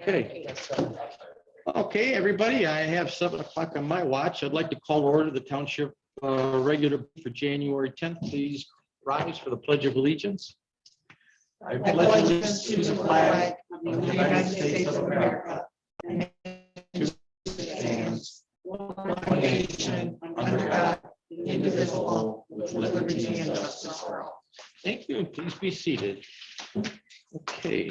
Okay. Okay, everybody, I have 7 o'clock on my watch. I'd like to call to order the township regular for January 10th. Please rise for the Pledge of Allegiance. I pledge allegiance to the flag of the United States of America and to the stands one nation under God, indivisible, with liberty and justice for all. Thank you. Please be seated. Okay.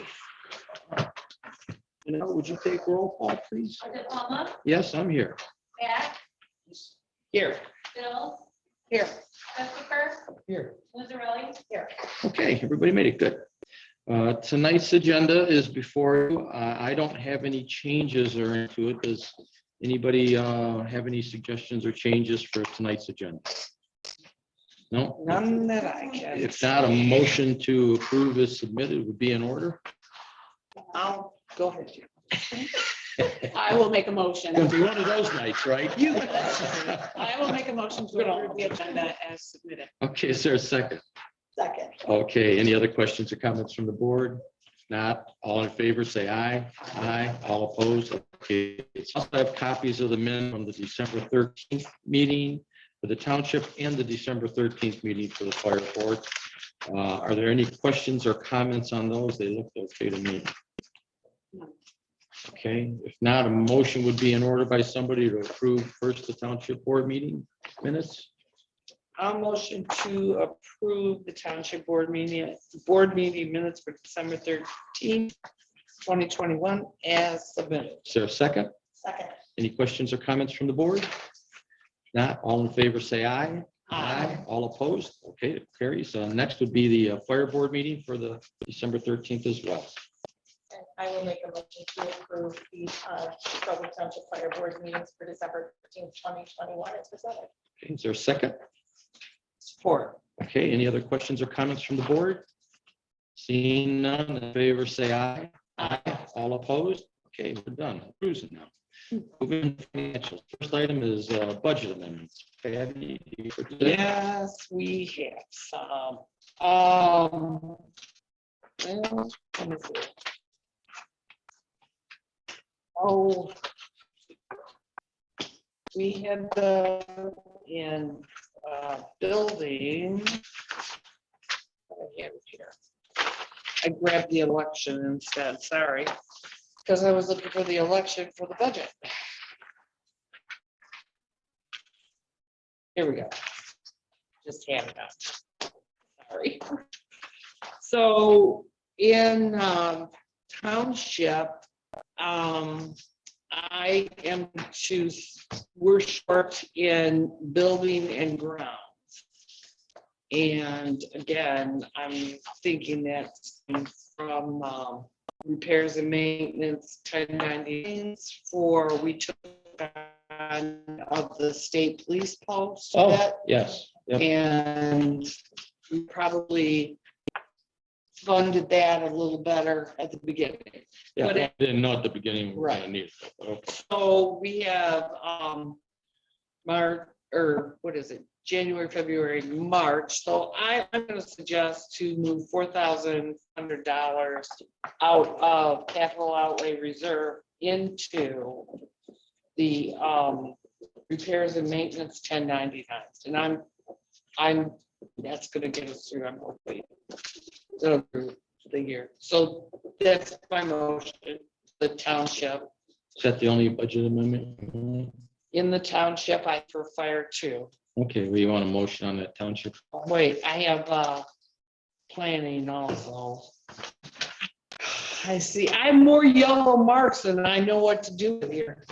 Now, would you take roll call, please? Palma, Yes, I'm here. Pat, Here. Bill, Here. Christopher, Here. Lizarelli. Here. Okay, everybody made it good. Tonight's agenda is before you. I don't have any changes or into it. Does anybody have any suggestions or changes for tonight's agenda? No? None that I can. If not, a motion to approve is submitted would be in order. I'll go ahead. Jim. I will make a motion. It'll be one of those nights, right? I will make a motion to approve the agenda as submitted. Okay, is there a second? Second. Okay, any other questions or comments from the board? If not, all in favor, say aye. Aye. All opposed? Okay. Also have copies of the minutes from the December 13th meeting for the township and the December 13th meeting for the fire board. Are there any questions or comments on those? They look okay to me. Okay, if not, a motion would be in order by somebody to approve first the township board meeting minutes. I'll motion to approve the township board meeting minutes for December 13th, 2021 as submitted. Is there a second? Second. Any questions or comments from the board? Not, all in favor, say aye. Aye. All opposed? Okay, it carries. Next would be the fire board meeting for the December 13th as well. I will make a motion to approve the Groveland Township Fire Board meetings for December 13th, 2021 as presented. Okay, is there a second? Support. Okay, any other questions or comments from the board? Seeing none, in favor, say aye. Aye. All opposed? Okay, we're done. Cruising now. Moving to financials. First item is budget amendments. Patty, for today? Yes, we have some. Well, let me see. Oh, we had the in building. I have it here. I grabbed the election instead, sorry, because I was looking for the election for the budget. Here we go. Just had it up. Sorry. So in township, we're short in building and grounds. And again, I'm thinking that from repairs and maintenance 1099 for we took on of the state police post. Oh, yes. Yep. And we probably funded that a little better at the beginning. Yeah, But I didn't know at the beginning. We were gonna Right. need it, but okay. So we have March, or what is it, January, February, March. So I'm going to suggest to move $4,100 out of capital outlay reserve into the repairs and maintenance 1099s. And I'm that's going to get us through. I'm hoping the year. So that's my motion. The township. Is that the only budget amendment? In the township, I for fire too. Okay, well, you want a motion on that township? Wait, I have planning also. I see, I have more yellow marks than I know what to do with here.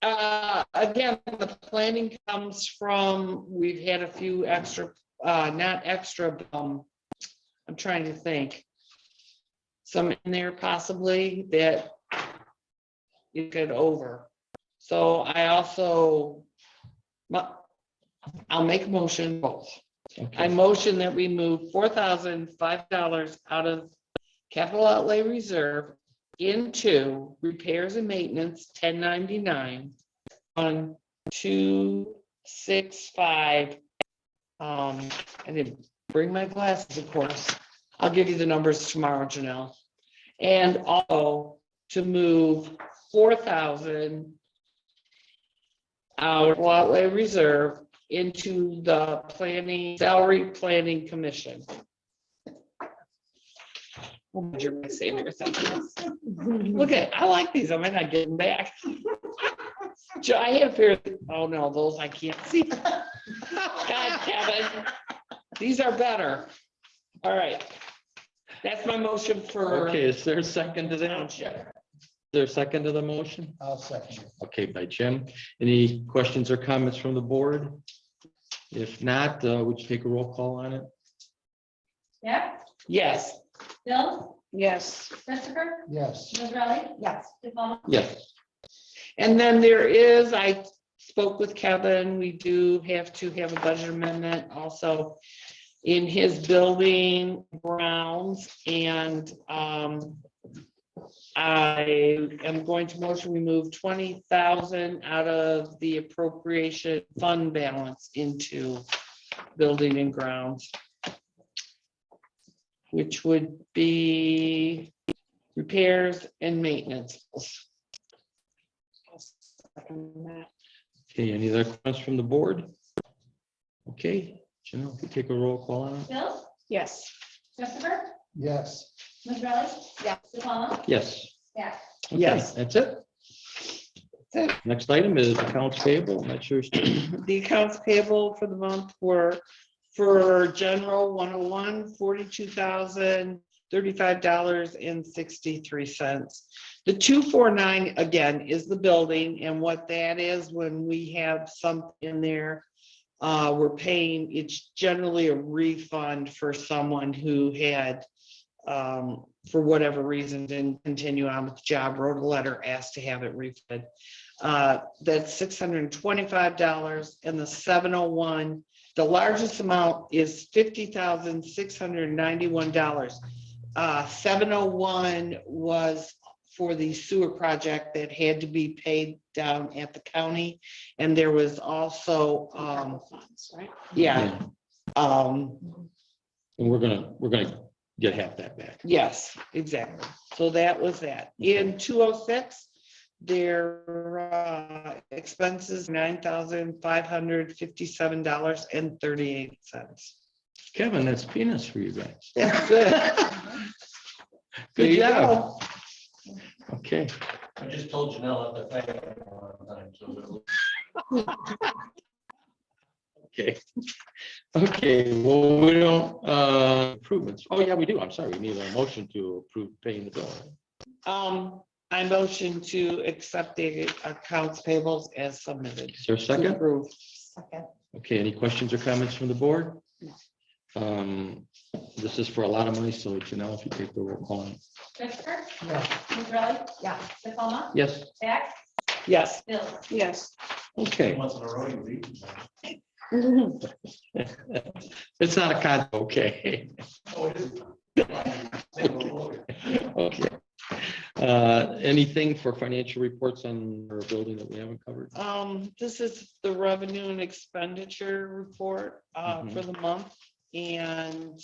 Again, the planning comes from, we've had a few extra, not extra, I'm trying to think. Some in there possibly that you could over. So I also, I'll make a motion both. Okay. I motion that we move $4,005 out of capital outlay reserve into repairs and maintenance 1099 on 265. I didn't bring my glasses, of course. I'll give you the numbers tomorrow, Janelle. And also to move 4,000 out of outlay reserve into the salary planning commission. You're my savior. Look I like these. I might not get them back. I have here. Oh no, those I can't see. God, Kevin, these are better. All right. That's my motion for. Okay, is there a second to that? Township. Is there a second to the motion? I'll second it. Okay, by Jim. Any questions or comments from the board? If not, would you take a roll call on it? Yeah, Yes. Bill, Yes. Christopher, Yes. Ms. yes, DePaul, Yes. And then I spoke with Kevin, we do have to have a budget amendment also in his building grounds, and I am going to motion we move 20,000 out of the appropriation fund balance into building and grounds, which would be repairs and maintenance. Okay, any other questions from the board? Okay, Janelle, if you take a roll call on it? Bill, Yes. Christopher, Yes. Ms. yes, DePaul, Yes. yeah. Okay, Yes. That's it. That's Next item is accounts payable. I'm not sure. The accounts payable for the month were for general 101, $42,035.63. The 249 again is the building, and what that is when we have something in there, we're paying, it's generally a refund for someone who had for whatever reason didn't continue on with the job, wrote a letter, asked to have it refunded. That's $625, and the 701, the largest amount is $50,691. 701 was for the sewer project that had to be paid down at the county, and there was also Right? yeah. And we're gonna get half that back. Yes, exactly. So that was that. In 206, their expenses $9,557.38. Kevin, that's peanuts for you guys. That's it. There Good you job. go. Okay, I just told Janelle at the fair one time, so. okay. Okay, well, we don't, improvements. Oh, yeah, we do. I'm sorry. We need a motion to approve paying the bill. I motion to accept the accounts payables as submitted. Is there a To second? approve. Second. Okay, any questions or comments from the board? No. This is for a lot of money, so Janelle, if you take the roll call. Christopher, Yes. Ms. yeah, DePaul, Yes, Jack, Yes. Bill, Yes. okay. Once in a row, you leave. It's not a con, okay. Oh, it is. Okay. Anything for financial reports on our building that we haven't covered? This is the revenue and expenditure report for the month, and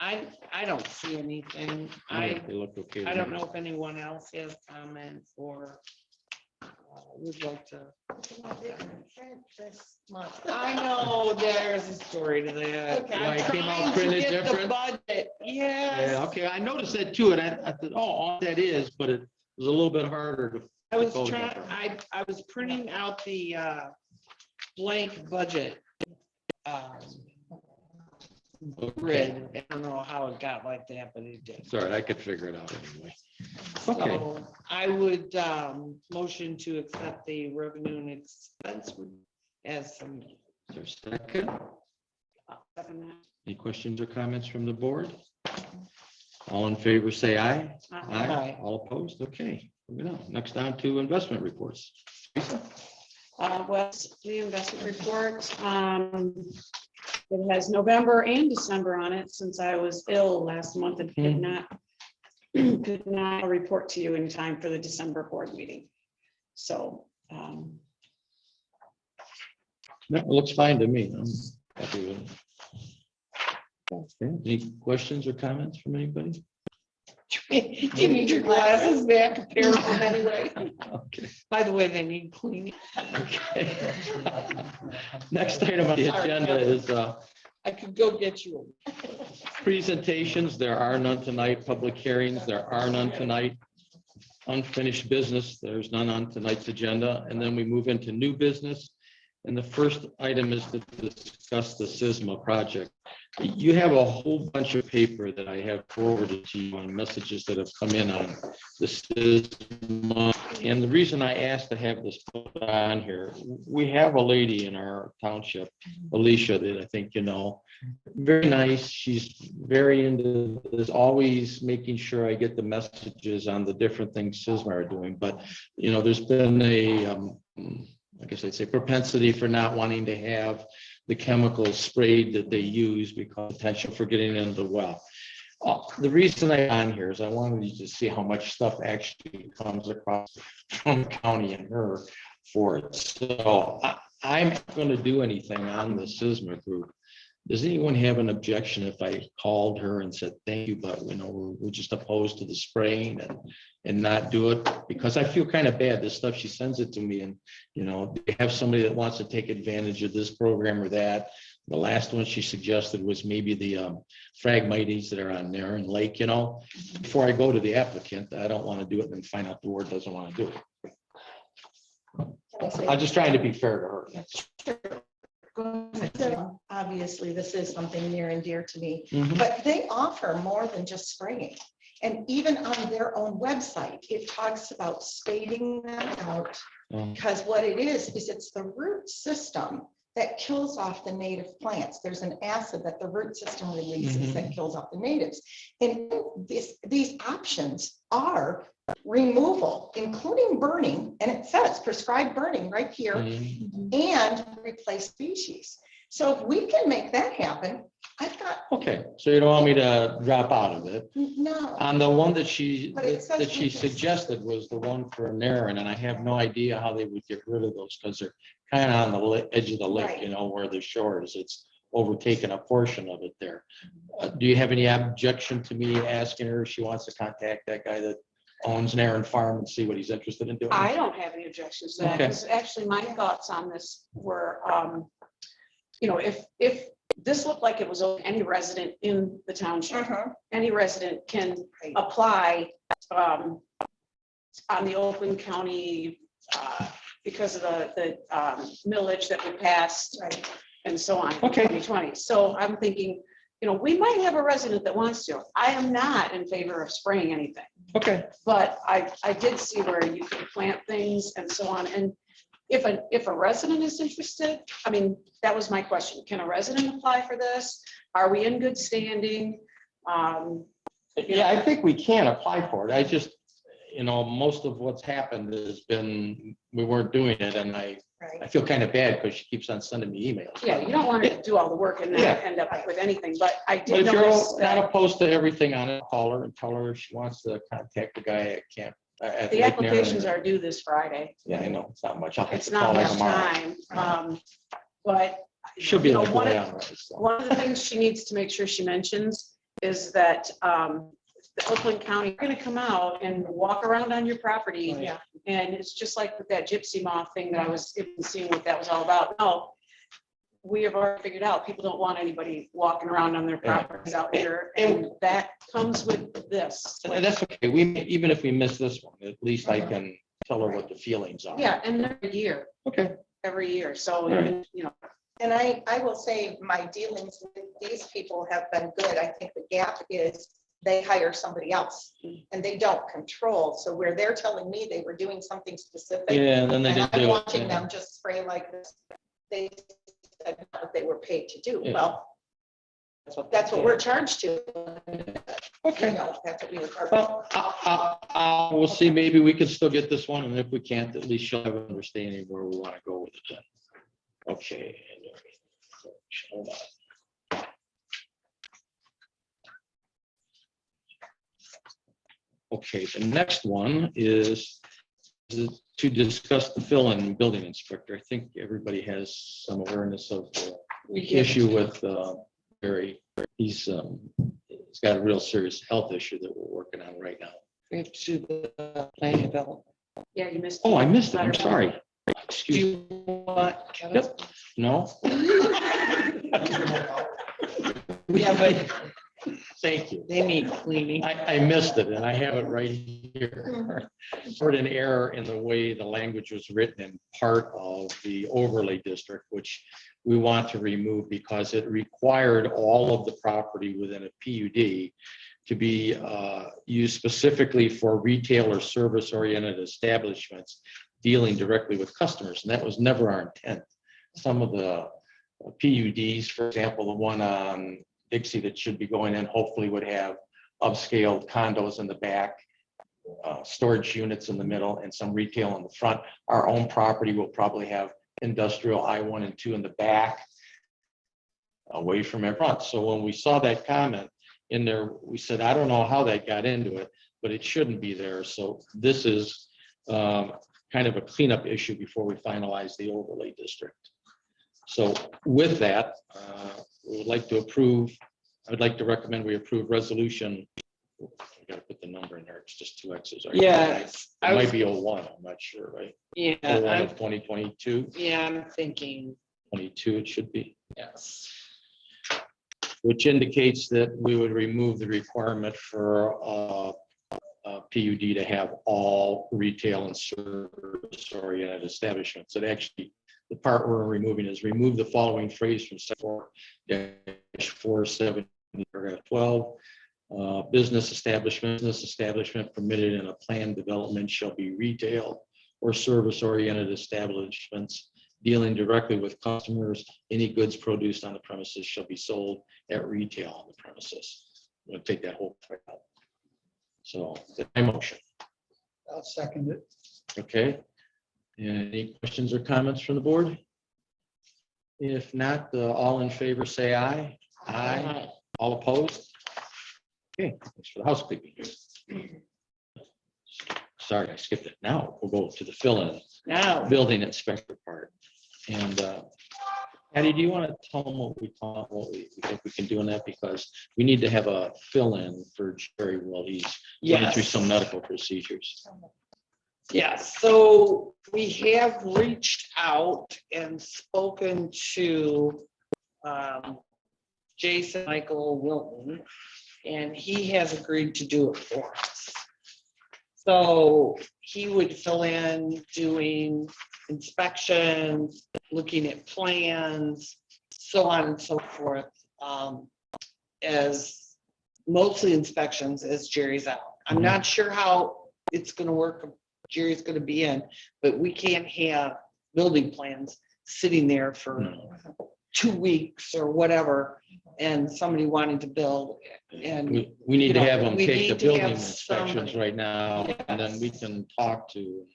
I don't see anything. They look okay. to I don't me. know if anyone else has comments or would like to. this month. I know there's a story to that. Okay. Why it came out I'm trying to printed get the different? budget. Yeah, Yes. okay, I noticed that too, and I thought, oh, all that is, but it was a little bit harder to. I was to trying, code. I was printing out the blank budget grid. I don't know how it got like that, but it did. Sorry, I could figure it out anyway. Okay. So I would motion to accept the revenue and expense as some. Is there a second? Any questions or comments from the board? All in favor, say aye. Aye. All opposed? Okay, moving on. Next on to investment reports. Well, the investment report, it has November and December on it since I was ill last month and could not report to you in time for the December board meeting. So, That looks fine to me. I'm happy with it. Okay, any questions or comments from anybody? Do you need your glasses back? A pair of them anyway. Okay. By the way, they need cleaning. Okay. Next item on the agenda is I could go get you. presentations. There are none tonight. Public hearings, there are none tonight. Unfinished business, there's none on tonight's agenda. And then we move into new business. And the first item is to discuss the SISMA project. You have a whole bunch of paper that I have forwarded to you on messages that have come in on the SISMA. And the reason I asked to have this put on here, we have a lady in our township, Alicia, that I think you know, very nice. She's very into this, always making sure I get the messages on the different things SISMA are doing. But, you know, there's been a, I guess I'd say propensity for not wanting to have the chemicals sprayed that they use because potential for getting into the well. The reason I'm on here is I wanted you to see how much stuff actually comes across from the county and her for it. So I'm not going to do anything on the SISMA group. Does anyone have an objection if I called her and said, thank you, but you know, we're just opposed to the spraying and not do it? Because I feel kind of bad, this stuff, she sends it to me and, you know, they have somebody that wants to take advantage of this program or that. The last one she suggested was maybe the Phragmites that are on there in Lake, you know. Before I go to the applicant, I don't want to do it and then find out the board doesn't want to do it. I'm just trying to be fair to her. So obviously, this is something near and dear to me, Mhm. but they offer more than just spraying. And even on their own website, it talks about spading them out. Mm. Because what it is it's the root system that kills off the native plants. There's an acid that the root system releases that kills off the natives. And these options are removal, including burning, and it says prescribed burning right here, Mhm. and replace species. So if we can make that happen, I've got, Okay, so you don't want me to drop out of it? no, On the one that she, But it says that she we can- suggested was the one for Narren, and I have no idea how they would get rid of those because they're kind of on the edge of the lake, Right. you know, where the shore is. It's overtaken a portion of it there. Do you have any objection to me asking her if she wants to contact that guy that owns Narren Farm and see what he's interested in doing? I don't have any objections to that, Okay. because actually my thoughts on this were, you know, if this looked like it was open, any resident in the township, any resident can Right. apply on the Oakland County because of the millage that we passed right. and so on. in Okay. 2020. So I'm thinking, you know, we might have a resident that wants to. I am not in favor of spraying anything, Okay, but I did see where you could plant things and so on. And if a resident is interested, I mean, that was my question. Can a resident apply for this? Are we in good standing? yeah, I think we can apply for it. I just, you know, most of what's happened has been, we weren't doing it, and I Right. feel kind of bad because she keeps on sending me emails. Yeah, you don't want to do all the work and Yeah. then end up with anything, but I But did if notice you're not that opposed to everything on it, call her and tell her if she wants to contact the guy at camp. At the Lake applications Narren. are due this Friday. Yeah, I know, it's not much. I'll have It's to not call her much tomorrow. time, but. She'll be you know, able to one go of- down. right, so. One of the things she needs to make sure she mentions is that the Oakland County are gonna come out and walk around on your property. Yeah. And it's just like with that gypsy moth thing that I was even seeing what that was all about. No, we have already figured out, people don't want anybody walking around on their Yeah. properties out here, and that comes with this. And that's okay. Even if we miss this one, at least I can tell her what the feelings are. Yeah, and Okay. every year, so, All right. you know, And I will say my dealings with these people have been good. I think the gap is they hire somebody else and they don't control. So where they're telling me they were doing something specific. Yeah, and then they And didn't I'm do it. watching yeah. them just spray like this. They said what they were paid to do. Yeah. Well, that's what we're charged to. Okay. You know, that's what we were charged. Well, we'll see. Maybe we can still get this one, and if we can't, at least she'll have an understanding where we want to go with it then. Okay. Hold on. Okay, the next one is to discuss the fill-in building inspector. I think everybody has some awareness of the issue with Barry. He's He's got a real serious health issue that we're working on right now. We have to do the plan development. Yeah, you missed. Oh, I missed it. I'm Letter. sorry. Do Excuse me. you want? Kevin? Yep. No? Yeah, but Thank you. they need cleaning. I missed it and I have it right here. Sort of an error in the way the language was written in part of the overlay district, which we want to remove because it required all of the property within a PUD to be used specifically for retail or service oriented establishments dealing directly with customers. And that was never our intent. Some of the PUDs, for example, the one on Dixie that should be going in, hopefully would have upscale condos in the back, storage units in the middle, and some retail in the front. Our own property will probably have industrial I-1 and 2 in the back, away from everyone. So when we saw that comment in there, we said, I don't know how that got into it, but it shouldn't be there. So this is kind of a cleanup issue before we finalize the overlay district. So with that, we would like to approve, I would like to recommend we approve resolution. I gotta put the number in there. It's just 2 X's. Right? Yes. It might be 01, I'm not sure, right? Yeah, 01 I'm, of 2022, yeah, I'm thinking, 22 it should be, yes. which indicates that we would remove the requirement for PUD to have all retail and service oriented establishments. It actually, the part we're removing is remove the following phrase from section 4-470, paragraph 12. Business establishment permitted in a planned development shall be retail or service oriented establishments dealing directly with customers. Any goods produced on the premises shall be sold at retail on the premises. I'm going to take that whole thing out. So that's my motion. I'll second it. Okay. Any questions or comments from the board? If not, all in favor, say aye. Aye. All opposed? Okay, thanks for the housekeeping. Sorry, I skipped it. Now we'll go to the fill-in Now, building inspector part. And Patty, do you want to tell them what we thought, what we think we can do in that? Because we need to have a fill-in for Jerry while he's going through yes. some medical procedures. Yes, so we have reached out and spoken to Jason Michael Wilton, and he has agreed to do it for us. So he would fill in doing inspections, looking at plans, so on and so forth, as mostly inspections as Jerry's out. I'm not sure how it's gonna work. Jerry's gonna be in, but we can't have building plans sitting there for 2 weeks or whatever, and somebody wanting to build. And We need to have them we take need the to building have inspections somebody. right now, and then we can talk to,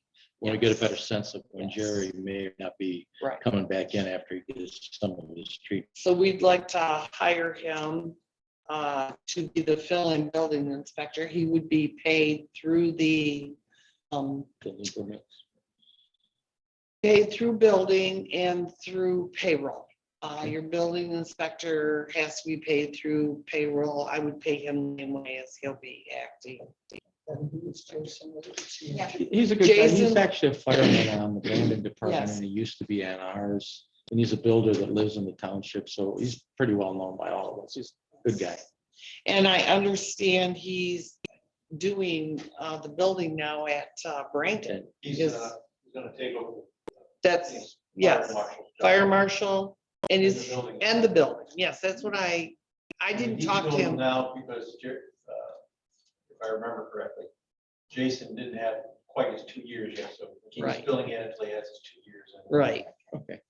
when we get a better sense of when Yes. Jerry may not be Right. coming back in after he gets some of his treatment. So we'd like to hire him to be the fill-in building inspector. He would be paid through the Building permits. paid through building and through payroll. Your building inspector has to be paid through payroll. I would pay him the same way as he'll be acting. Yeah. He's a good guy. He's Jason- actually a fireman on the building department, Yes. and he used to be on ours. And he's a builder that lives in the township, so he's pretty well known by all of us. He's a good guy. And I understand he's doing the building now at Branton. He's Yes. gonna take over. That's, yes, fire marshal and And the his, building. and the building. Yes, that's what I didn't He's talk to doing him. now because, if I remember correctly, Jason didn't have quite his 2 years yet, so he's Right. filling in until he has his 2 years. Right. Okay.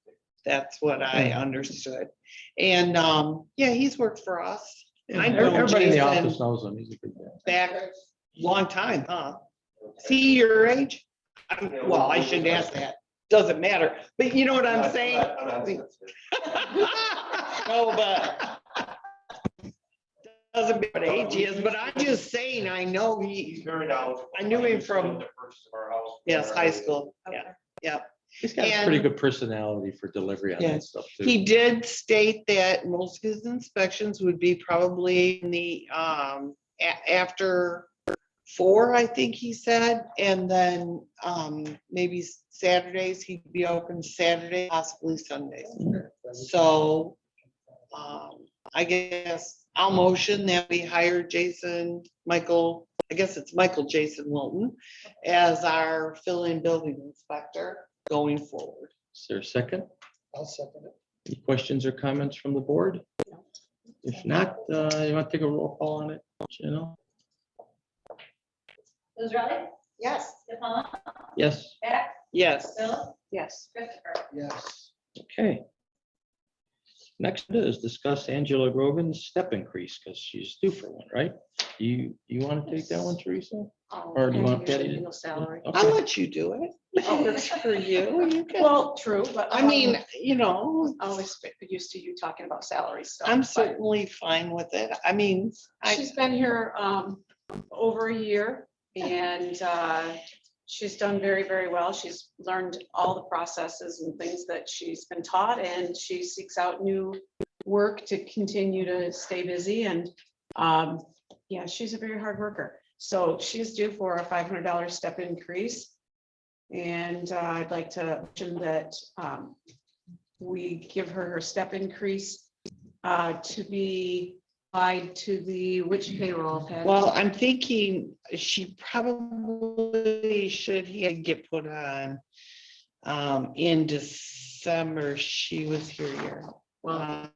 That's what I understood. And yeah, he's worked for us. I know Everybody in the Jason office knows him. He's a good guy. back long time, huh? See your age? Well, I shouldn't ask that. Doesn't matter. But you know what I'm saying? No, but doesn't matter what age he is, but I'm just saying, I know He's he, very knowledgeable. I knew him He was from- the purchase of our house. yes, high school. Yeah, Okay. yeah. He's got a pretty And- good personality for delivery on that Yes. stuff too. He did state that most of his inspections would be probably in the, after 4, I think he said, and then, maybe Saturdays, he'd be open Saturday, possibly Sundays. So, I guess I'll motion that we hire Michael Jason Wilton as our fill-in building inspector going forward. Is there a second? I'll second it. Any questions or comments from the board? If not, you want to take a roll call on it, you know? Lizarelli, Yes. DePalma, Yes, Beck, Yes. Bill, Yes. Christopher. Yes. okay. Next is discuss Angela Grogan's step increase, because she's due for one, right? You want to take that one, Teresa? Or do you want Patty to- Annual salary. I'll Okay. let you do it. It's for you. You can- Well, true, but. I mean, you know, I always used to you talking about salary stuff. I'm but certainly fine with it. I mean, She's been here over a year and she's done very, very well. She's learned all the processes and things that she's been taught, and she seeks out new work to continue to stay busy. And yeah, she's a very hard worker. So she's due for a $500 step increase. And I'd like to mention that we give her step increase to be applied to the which payroll? Patty? well, I'm thinking she probably should get put on in December. She was here. Well,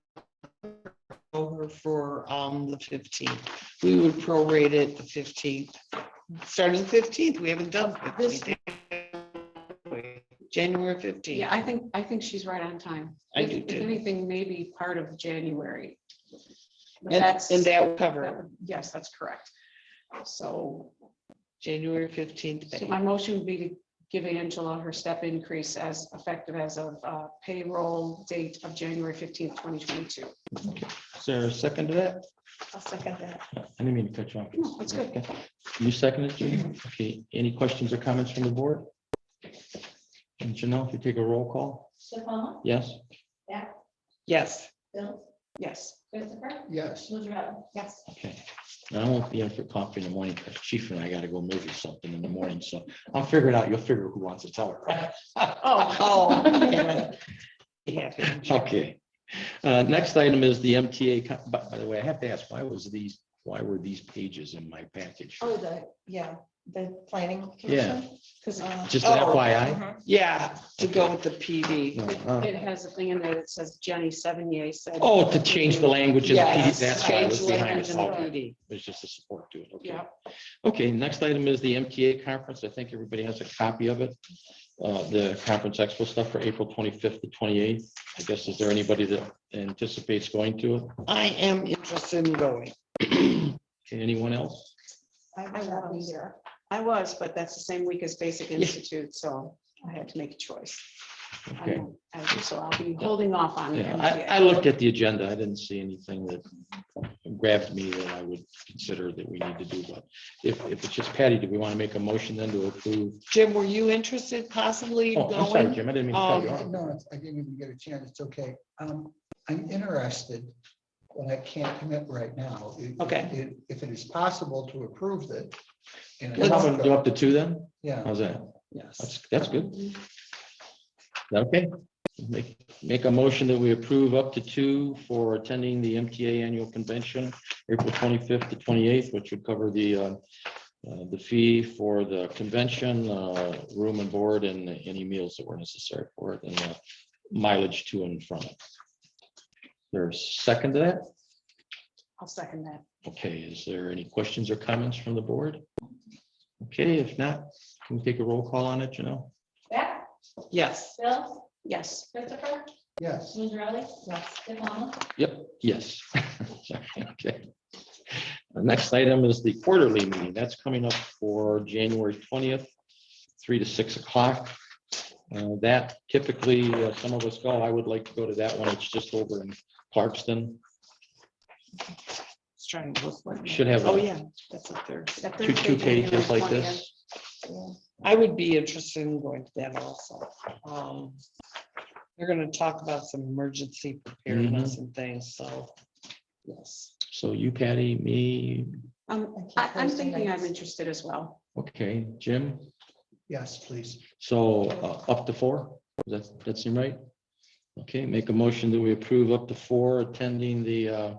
over for the 15th. We would prorate it the 15th. Starting 15th, we haven't done 15th. January 15th. Yeah, I think she's right on time. I If- do If too. anything, maybe part of January. But And that's- that will cover Yes, that's correct. So January 15th. so my motion would be to give Angela her step increase as effective as of payroll date of January 15th, 2022. Is there a second to that? I'll second that. I didn't mean to cut you off. No, it's good. Okay. You seconded, Judy? Okay, any questions or comments from the board? And Janelle, if you take a roll call? DePalma, Yes? Beck, Yes. Bill, Yes. Christopher, Yes. Lizarelli. Yes. Okay. Now, I won't be in for coffee in the morning because Chief and I got to go movie something in the morning, so I'll figure it out. You'll figure who wants to tell her. Oh. Yeah. Okay. Next item is the MTA. By the way, I have to ask, why were these pages in my package? Oh, the planning. Yeah. commission? 'Cause, Just Oh. FYI? Yeah, to go with the PD. No, It has a thing in there that says Jenny Sevigny said. Oh, to change the language in the PD, Yes, that's why I was change behind language it. in the Okay. PD. There's just a support to it. Okay. Yeah. Okay, next item is the MTA conference. I think everybody has a copy of it. The conference expo stuff for April 25th to 28th. I guess, is there anybody that anticipates going to it? I am interested in going. Okay, anyone else? I will not be there. I was, but that's the same week as Basic Institute, so I had to make a choice. Okay. So I'll be holding off on. Yeah, MTA. I looked at the agenda. I didn't see anything that grabbed me that I would consider that we need to do, but if it's just Patty, do we want to make a motion then to approve? Jim, were you interested possibly Oh, I'm sorry, going? Jim, I didn't mean to cut you off. No, I didn't even get a chance. It's okay. I'm interested, but I can't commit right now. Okay. If it is possible to approve it. and How about do up to 2 then? Yeah. How's that? Yes. That's good. Okay, make a motion that we approve up to 2 for attending the MTA annual convention, April 25th to 28th, which would cover the fee for the convention, room and board, and any meals that were necessary for it, and mileage to and from it. There's a second to that? I'll second that. Okay, is there any questions or comments from the board? Okay, if not, can we take a roll call on it, you know? Beck, Yes. Bill, Yes. Christopher, Yes. Lizarelli. Yes. DePalma, Yep, yes. Okay. The next item is the quarterly meeting. That's coming up for January 20th, 3 to 6 o'clock. That typically, some of us go. I would like to go to that one. It's just over in Clarkston. It's trying to look like. Should have Oh, a- yeah, that's up there. That Two Thursday, pages January like 20th. this. I would be interested in going to that also. They're gonna talk about some emergency preparedness and things, so, yes. So you, Patty, me, I'm thinking I'm interested as well. okay, Jim, Yes, please. so up to 4, that seem right? Okay, make a motion that we approve up to 4 attending the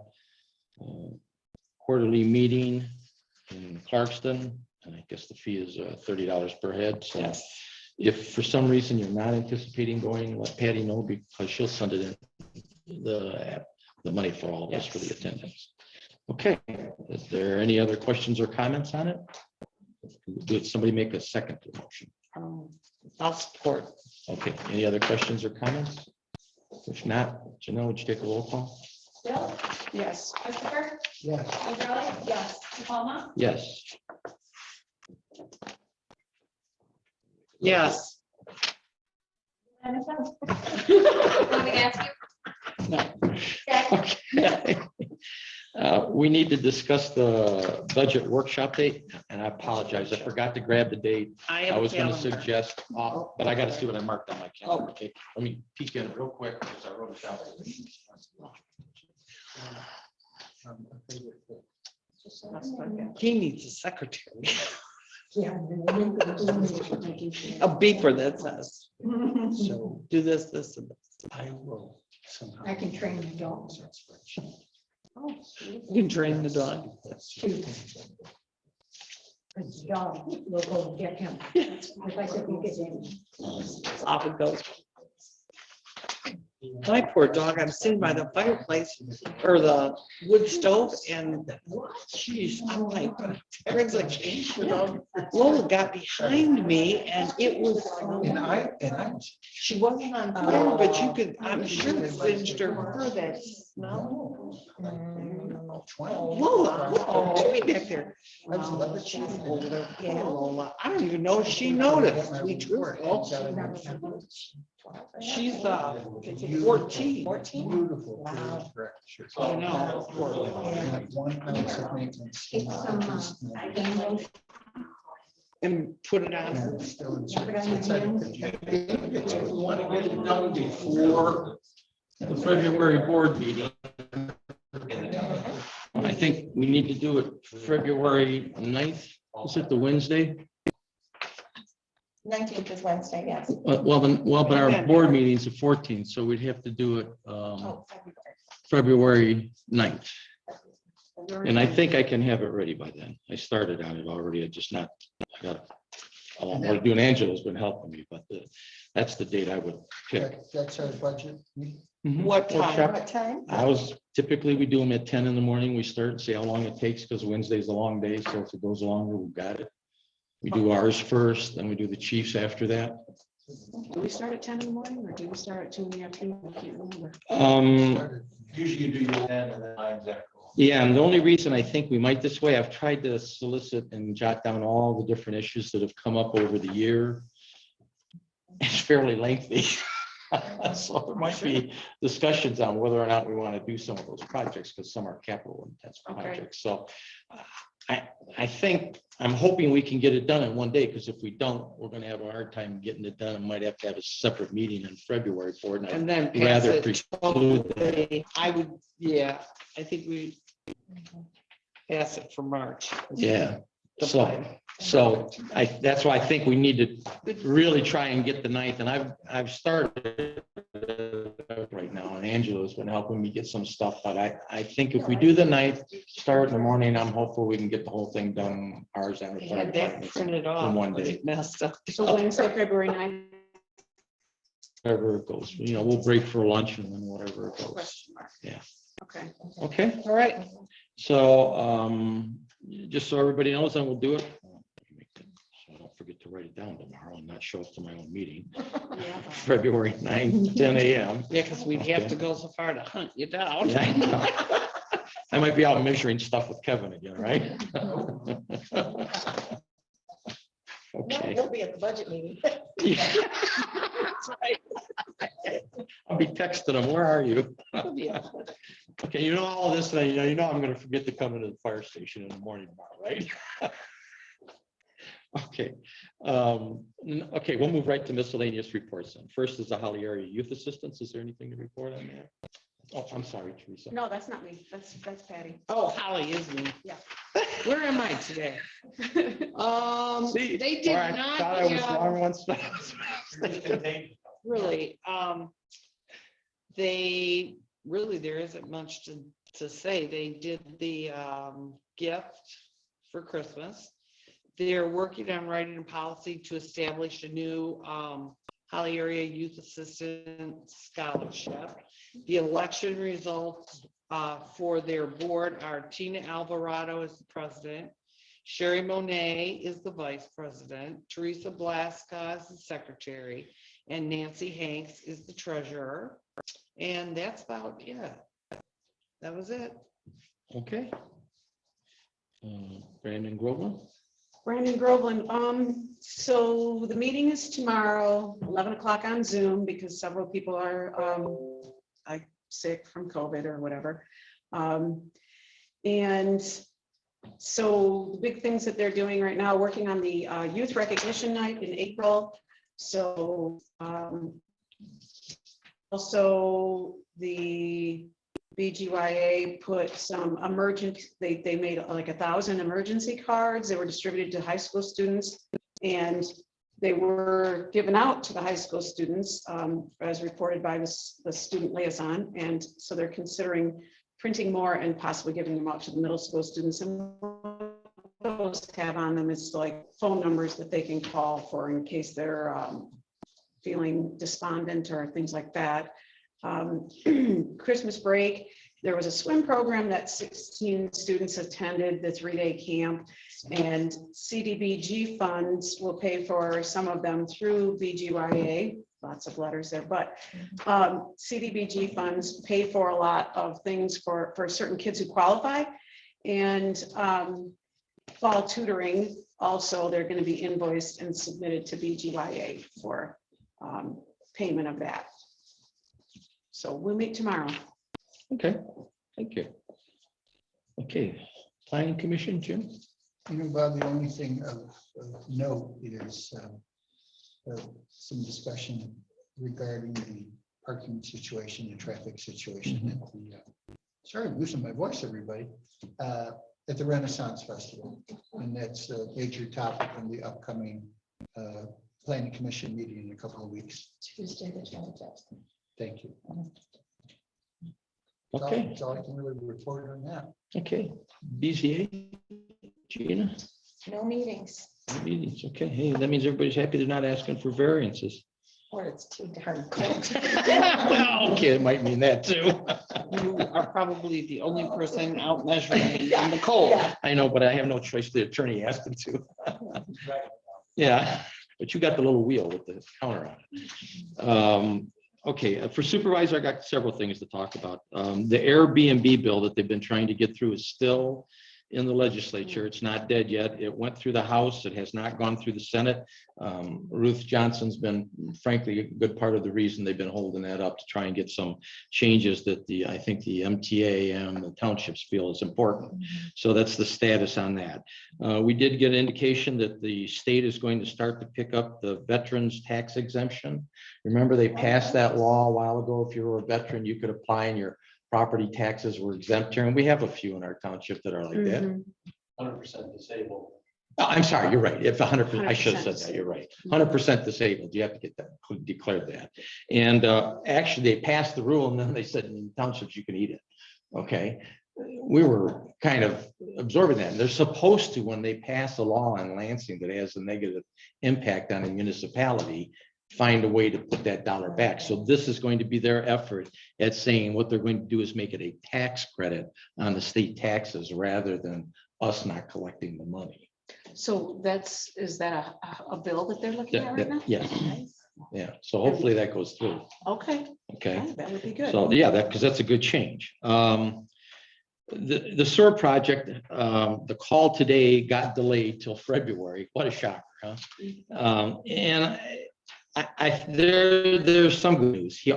quarterly meeting in Clarkston. And I guess the fee is $30 per head. So Yes. if for some reason you're not anticipating going, let Patty know because she'll send it in the money for all of us for the attendance. Okay, is there any other questions or comments on it? Did somebody make a second to the motion? I'll support. Okay, any other questions or comments? If not, Janelle, would you take a roll call? Bill, Yes. Christopher, Yes. Kimberly, yes, Palma, Yes. Yes. Anderson. Want me to ask you? No. Jack? Okay. We need to discuss the budget workshop date, and I apologize, I forgot to grab the date. have I a was gonna calendar. suggest, but I gotta see what I marked on my calendar. Okay, let me peek in real quick, because I wrote it down. He needs a secretary. A beeper that says, So do this, this, and this. I will somehow. I can train the dog. You can train the dog. Dog will go get him. If I couldn't get him. Off it goes. My poor dog, I'm sitting by the fireplace or the wood stove and geez, I'm like, Greg's like, Lola got behind me and it was, she wasn't on fire, but you could, I'm sure it singed her fur that smell. Lola, oh, be back there. She's older. Yeah, Lola, I don't even know if she noticed. We truthful. She's 14. 14? Beautiful. Wow. I know. One ounce of maintenance. And put it on her. If we want to get it done before the February board meeting, I think we need to do it February 9th. Is it the Wednesday? 19th is Wednesday, yes. But our board meeting's the 14th, so we'd have to do it Oh, February 9th. And I think I can have it ready by then. I started on it already. I got a lot more to do, and Angela's been helping me, but that's the date I would pick. That's our budget. What time? Workshop. What time? Typically we do them at 10 in the morning. We start and see how long it takes because Wednesday's a long day. So if it goes longer, we've got it. We do ours first, then we do the chiefs after that. Do we start at 10 in the morning or do we start at 2 in the afternoon? I can't remember. Usually you do your 10 and then 9's after. Yeah, and the only reason I think we might this way, I've tried to solicit and jot down all the different issues that have come up over the year. It's fairly lengthy. So there might be discussions on whether or not we want to do some of those projects because some are capital intensive Okay. projects. So I'm hoping we can get it done in one day because if we don't, we're going to have a hard time getting it done and might have to have a separate meeting in February for it. And then pass Rather it. preclude that. I would, yeah, I think we pass it for March. Yeah. The So, plan. that's why I think we need to really try and get the 9th, and I've started right now, and Angela's been helping me get some stuff, but I think if we do the 9th, start in the morning, I'm hopeful we can get the whole thing done, ours and I the had fire that departments printed off. in one but day, it Messed up. So Wednesday, February 9th. wherever it goes, we'll break for lunch and then whatever it goes. Question mark. Yeah. Okay. Okay, All right. so, just so everybody knows, then we'll do it. So I don't forget to write it down tomorrow and not show up to my own meeting. February 9th, 10 a.m. Yeah, because we'd have to go so far to hunt you down. Yeah, I know. I might be out measuring stuff with Kevin again, right? No, Okay. you'll be at the budget meeting. That's right. I'll be texting him, where are you? Yeah. Okay, you know all of this, and I'm gonna forget to come into the fire station in the morning tomorrow, right? Okay. Okay, we'll move right to miscellaneous reports. Then. First is the Holly Area Youth Assistance. Is there anything to report on that? Oh, I'm sorry, Teresa. No, that's not me. That's Patty. Oh, Holly is me. Yeah. Where am I today? See, They did I not thought I was give- wrong once. Really, they, really, there isn't much to say. They did the gift for Christmas. They're working on writing a policy to establish a new Holly Area Youth Assistant Scholarship. The election results for their board are Tina Alvarado is the president, Sherry Monet is the vice president, Teresa Blaska is the secretary, and Nancy Hanks is the treasurer. And that's about it. That was it. Okay. Brandon Groveland. Brandon Groveland, so the meeting is tomorrow, 11 o'clock on Zoom, because several people are like sick from COVID or whatever. And so the big things that they're doing right now, working on the Youth Recognition Night in April. So also the BGYA put some they made like 1,000 emergency cards. They were distributed to high school students, and they were given out to the high school students as reported by the student liaison. And so they're considering printing more and possibly giving them out to the middle school students. And what those have on them is like phone numbers that they can call for in case they're feeling despondent or things like that. Christmas break, there was a swim program that 16 students attended, the 3-day camp, and CDBG funds will pay for some of them through BGYA, lots of letters there, but CDBG funds pay for a lot of things for certain kids who qualify. And fall tutoring, also they're going to be invoiced and submitted to BGYA for payment of that. So we'll meet tomorrow. Okay, thank you. Okay, Planning Commission, Jim? You know, Bob, the only thing of note is some discussion regarding the parking situation, the traffic situation at the, sorry, I'm losing my voice, everybody, at the Renaissance Festival. And that's a major topic in the upcoming Planning Commission meeting in a couple of weeks. Tuesday, the 25th. Thank you. Okay, That's all I can really report on that. okay. BZA, Gina? No meetings, Meetings, okay. Hey, that means everybody's happy they're not asking for variances. or it's too darn cold. Well, okay, it might mean that too. You are probably the only person out measuring in the cold. Yeah. I know, but I have no choice. The attorney asked him to. Yeah, but you got the little wheel with the counter on it. Okay, for supervisor, I got several things to talk about. The Airbnb bill that they've been trying to get through is still in the legislature. It's not dead yet. It went through the House. It has not gone through the Senate. Ruth Johnson's been frankly a good part of the reason they've been holding that up to try and get some changes that I think the MTA and the townships feel is important. So that's the status on that. We did get an indication that the state is going to start to pick up the veterans tax exemption. Remember, they passed that law a while ago. If you were a veteran, you could apply and your property taxes were exempt here, and we have a few in our township that are like that. 100% disabled. Oh, I'm sorry, you're right. If 100%, I should have 100%. said that, you're right. 100% disabled, you have to get that declared that. And actually, they passed the rule, and then they said in townships, you can eat it. Okay, we were kind of absorbing that. And they're supposed to, when they pass a law in Lansing that has a negative impact on a municipality, find a way to put that dollar back. So this is going to be their effort at saying what they're going to do is make it a tax credit on the state taxes rather than us not collecting the money. So is that a bill that they're looking at right now? Yeah, yeah. So hopefully that goes through. Okay, Okay. that would be good. So yeah, because that's a good change. The sewer project, the call today got delayed till February. What a shocker, huh? And there's some good news. He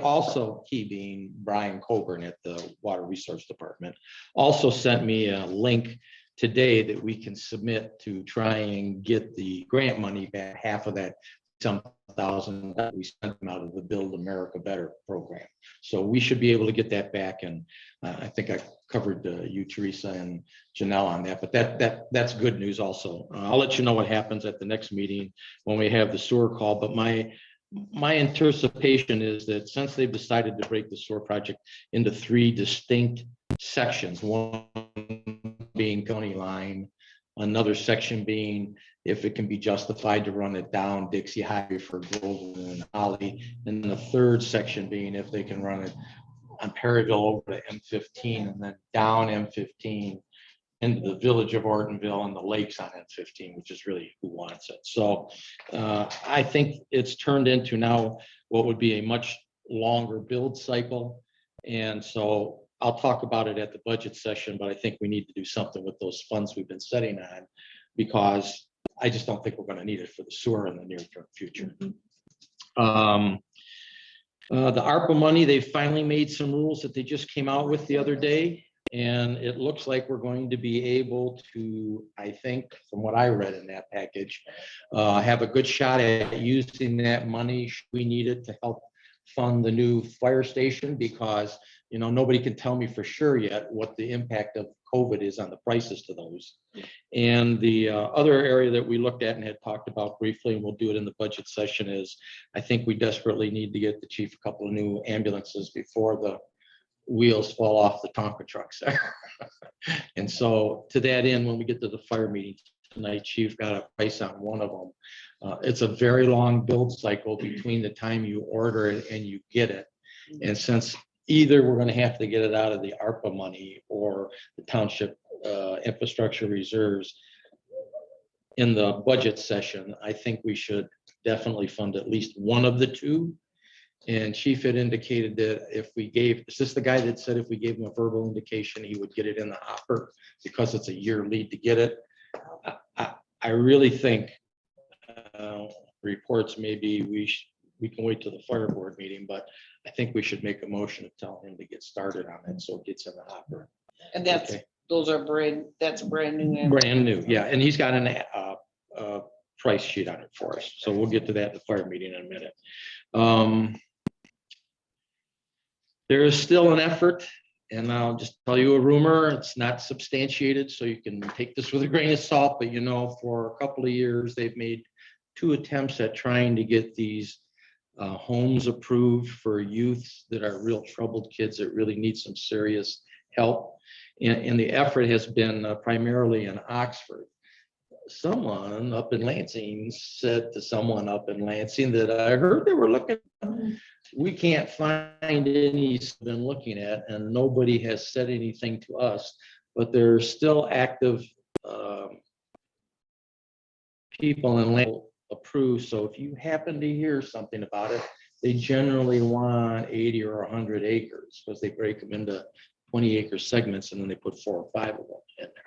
being Brian Coburn at the Water Resource Department, also sent me a link today that we can submit to try and get the grant money back, half of that some thousand that we sent them out of the Build America Better program. So we should be able to get that back. And I think I covered you, Teresa, and Janelle on that, but that's good news also. I'll let you know what happens at the next meeting when we have the sewer call. But my anticipation is that since they've decided to break the sewer project into 3 distinct sections, one being county line, another section being if it can be justified to run it down Dixie Highway for Groveland and Holly, and the third section being if they can run it on Perryville over to M15 and then down M15 into the village of Ortonville and the lakes on M15, which is really who wants it. So I think it's turned into now what would be a much longer build cycle. And so I'll talk about it at the budget session, but I think we need to do something with those funds we've been setting on, because I just don't think we're going to need it for the sewer in the near term future. The ARPA money, they finally made some rules that they just came out with the other day. And it looks like we're going to be able to, I think, from what I read in that package, have a good shot at using that money should we need it to help fund the new fire station, because nobody can tell me for sure yet what the impact of COVID is on the prices to those. And the other area that we looked at and had talked about briefly, and we'll do it in the budget session, is I think we desperately need to get the chief a couple of new ambulances before the wheels fall off the Tonka trucks. And so to that end, when we get to the fire meeting tonight, chief got a price on one of them. It's a very long build cycle between the time you order it and you get it. And since either we're going to have to get it out of the ARPA money or the township infrastructure reserves in the budget session, I think we should definitely fund at least one of the two. And chief had indicated that if we gave, is this the guy that said if we gave him a verbal indication, he would get it in the hopper because it's a year lead to get it? I really think reports, maybe we can wait till the fire board meeting, but I think we should make a motion to tell him to get started on it so it gets in the hopper. And that's, those are that's brand new. Brand new, yeah. And he's got a price sheet on it for us. So we'll get to that in the fire meeting in a minute. There is still an effort, and I'll just tell you a rumor. It's not substantiated, so you can take this with a grain of salt, but for a couple of years, they've made 2 attempts at trying to get these homes approved for youths that are real troubled kids that really need some serious help. And the effort has been primarily in Oxford. Someone up in Lansing said to someone up in Lansing that I heard they were looking. We can't find any been looking at, and nobody has said anything to us, but there's still active people in land approved. So if you happen to hear something about it, they generally want 80 or 100 acres because they break them into 20-acre segments and then they put 4 or 5 of them in there.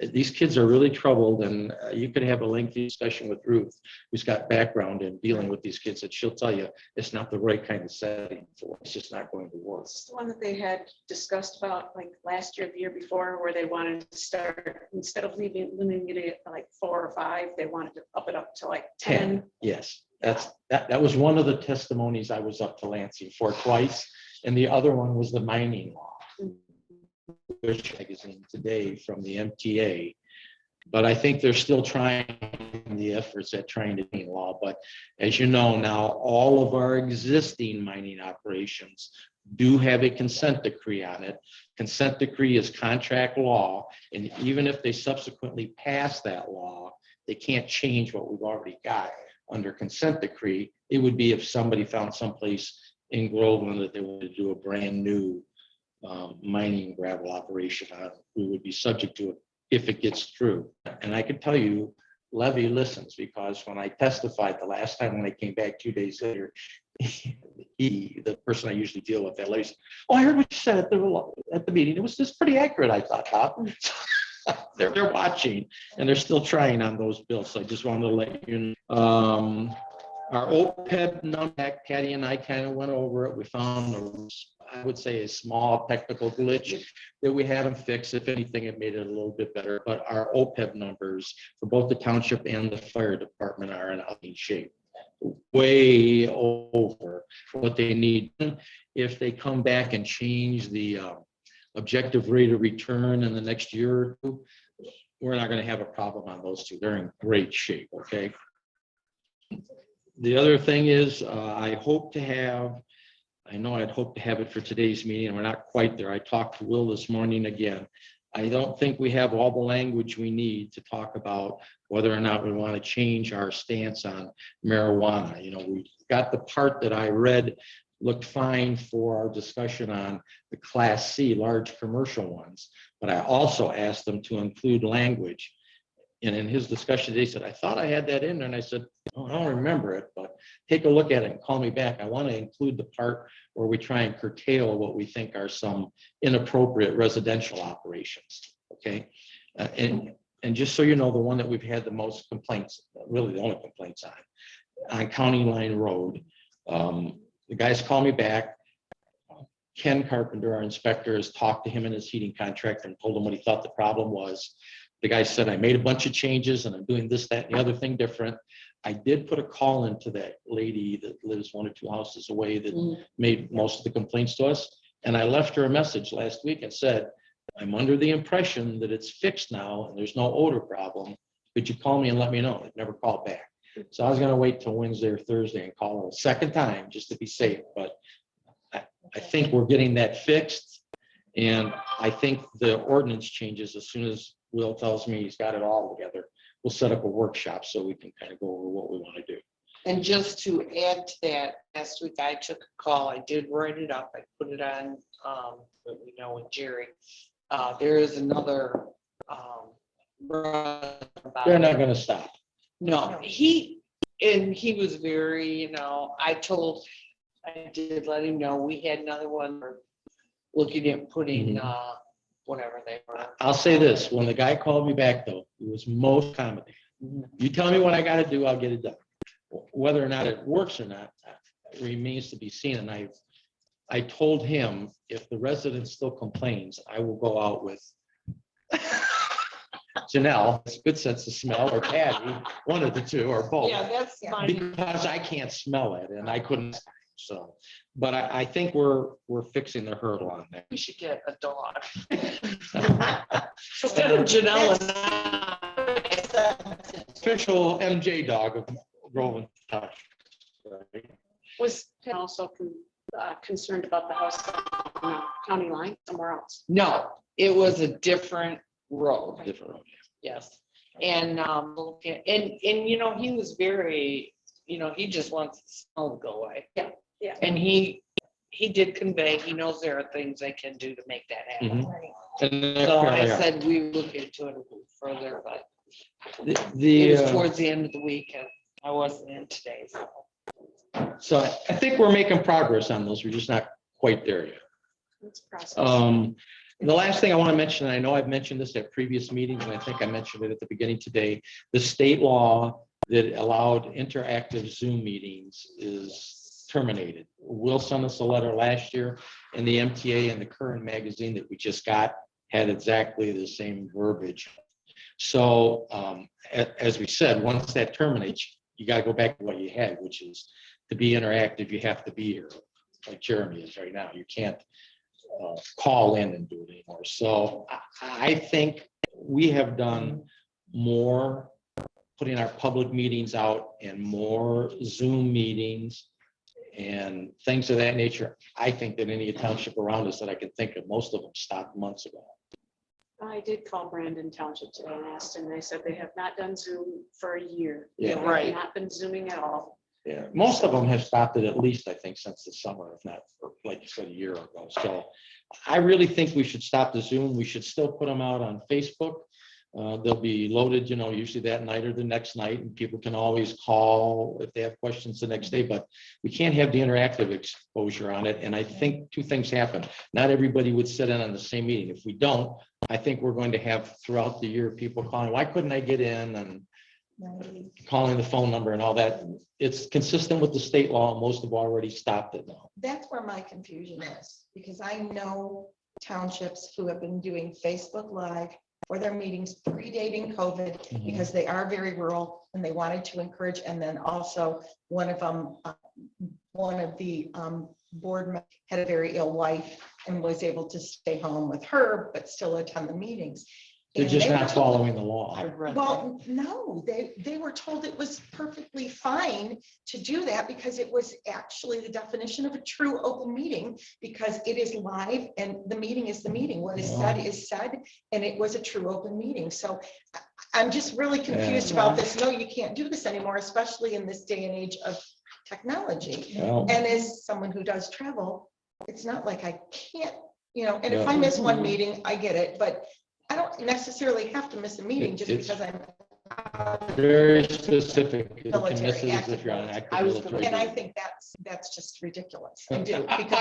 These kids are really troubled, and you could have a lengthy discussion with Ruth, who's got background in dealing with these kids, that she'll tell you it's not the right kind of setting for it. It's just not going to work. It's the one that they had discussed about like last year, the year before, where they wanted to start, instead of limiting it at like 4 or 5, they wanted to up it up to like 10. Yes, that was one of the testimonies I was up to Lansing for twice, and the other one was the mining law. Which magazine today from the MTA, but I think they're still trying the efforts at trying to gain law. But as you know now, all of our existing mining operations do have a consent decree on it. Consent decree is contract law, and even if they subsequently pass that law, they can't change what we've already got under consent decree. It would be if somebody found someplace in Groveland that they wanted to do a brand new mining gravel operation on, we would be subject to it if it gets through. And I can tell you, Levy listens, because when I testified the last time when I came back 2 days later, the person I usually deal with, that Levy said, "Oh, I heard what you said at the meeting. It was just pretty accurate, I thought, Bob." They're watching, and they're still trying on those bills. So I just wanted to let you know. Our OPEB number, Patty and I kind of went over it. We found I would say, a small technical glitch that we haven't fixed. If anything, it made it a little bit better, but our OPEB numbers for both the township and the fire department are in outstanding shape. Way over what they need. If they come back and change the objective rate of return in the next year or two, we're not going to have a problem on those two. They're in great shape, okay? The other thing is, I know I'd hoped to have it for today's meeting, and we're not quite there. I talked to Will this morning again. I don't think we have all the language we need to talk about whether or not we want to change our stance on marijuana. You know, we got the part that I read looked fine for our discussion on the Class C, large commercial ones. But I also asked them to include language. And in his discussion, they said, I thought I had that in there. And I said, oh, I don't remember it, but take a look at it and call me back. I want to include the part where we try and curtail what we think are some inappropriate residential operations, okay? And just so you know, the one that we've had the most complaints, really the only complaints on County Line Road, the guys call me back. Ken Carpenter, our inspector, has talked to him in his heating contractor and told him what he thought the problem was. The guy said, I made a bunch of changes and I'm doing this, that, and the other thing different. I did put a call into that lady that lives 1 or 2 houses away that made most of the complaints to us. And I left her a message last week and said, I'm under the impression that it's fixed now and there's no odor problem. Could you call me and let me know? They never called back. So I was going to wait till Wednesday or Thursday and call her a second time just to be safe. But I think we're getting that fixed. And I think the ordinance changes as soon as Will tells me he's got it all together. We'll set up a workshop so we can kind of go over what we want to do. And just to add to that, last week I took a call. I did write it up. I put it on, you know, with Jerry. There is another. They're not going to stop. No, he was very, you know, I did let him know we had another one looking at putting, whatever they were. I'll say this, when the guy called me back though, he was most accommodating. You tell me what I got to do, I'll get it done. Whether or not it works or not remains to be seen. And I told him if the resident still complains, I will go out with Janelle, it's a good sense of smell, or Patty, one of the two, or both. Yeah, that's fine. Because I can't smell it and I couldn't, so. But I think we're fixing the hurdle on that. We should get a dog. Instead of Janelle and I. Official MJ dog of Groveland Township. Was Ken also concerned about the house on the county line somewhere else? No, it was a different road. Different road. Yes. And, you know, he was very, you know, he just wants the smell to go away. Yeah, yeah. And he did convey, he knows there are things they can do to make that happen. And So I said, we look into it a little further, but it the was towards the end of the week and I wasn't in today, so. so I think we're making progress on those. We're just not quite there yet. It's a process. The last thing I want to mention, I know I've mentioned this at previous meetings, and I think I mentioned it at the beginning today, the state law that allowed interactive Zoom meetings is terminated. Will sent us a letter last year, and the MTA and the current magazine that we just got had exactly the same verbiage. So as we said, once that terminates, you got to go back to what you had, which is to be interactive, you have to be here, like Jeremy is right now. You can't call in and do it anymore. So I think we have done more putting our public meetings out and more Zoom meetings and things of that nature. I think that any township around us that I can think of, most of them stopped months ago. I did call Brandon Township today and asked, and they said they have not done Zoom for a year. Yeah. They have Right. Not been Zooming at all. Yeah, most of them have stopped it at least, I think, since the summer, if not, like you said, a year ago. So I really think we should stop the Zoom. We should still put them out on Facebook. They'll be loaded, you know, usually that night or the next night, and people can always call if they have questions the next day, but we can't have the interactive exposure on it. And I think two things happen. Not everybody would sit in on the same meeting. If we don't, I think we're going to have throughout the year, people calling, why couldn't I get in? And calling the phone number and all that. It's consistent with the state law. Most have already stopped it now. That's where my confusion is, because I know townships who have been doing Facebook Live for their meetings predating COVID, Mhm. because they are very rural and they wanted to encourage. And then also one of them, one of the board members had a very ill wife and was able to stay home with her, but still attend the meetings. They're And just they were not told- following the law. I read that. Well, no, they were told it was perfectly fine to do that because it was actually the definition of a true open meeting, because it is live and the meeting is the meeting. What is said, and it was a true open meeting. So I'm just really confused about this. No, you can't do this anymore, especially in this day and age of technology. Well, And as someone who does travel, it's not like I can't, and if Yeah. I miss one meeting, I get it, but I don't necessarily have to miss a meeting just It's- because I'm. very specific. You can Military, miss it as if active you're on military. active I was military. And I duty. think that's just ridiculous. I do. I- because-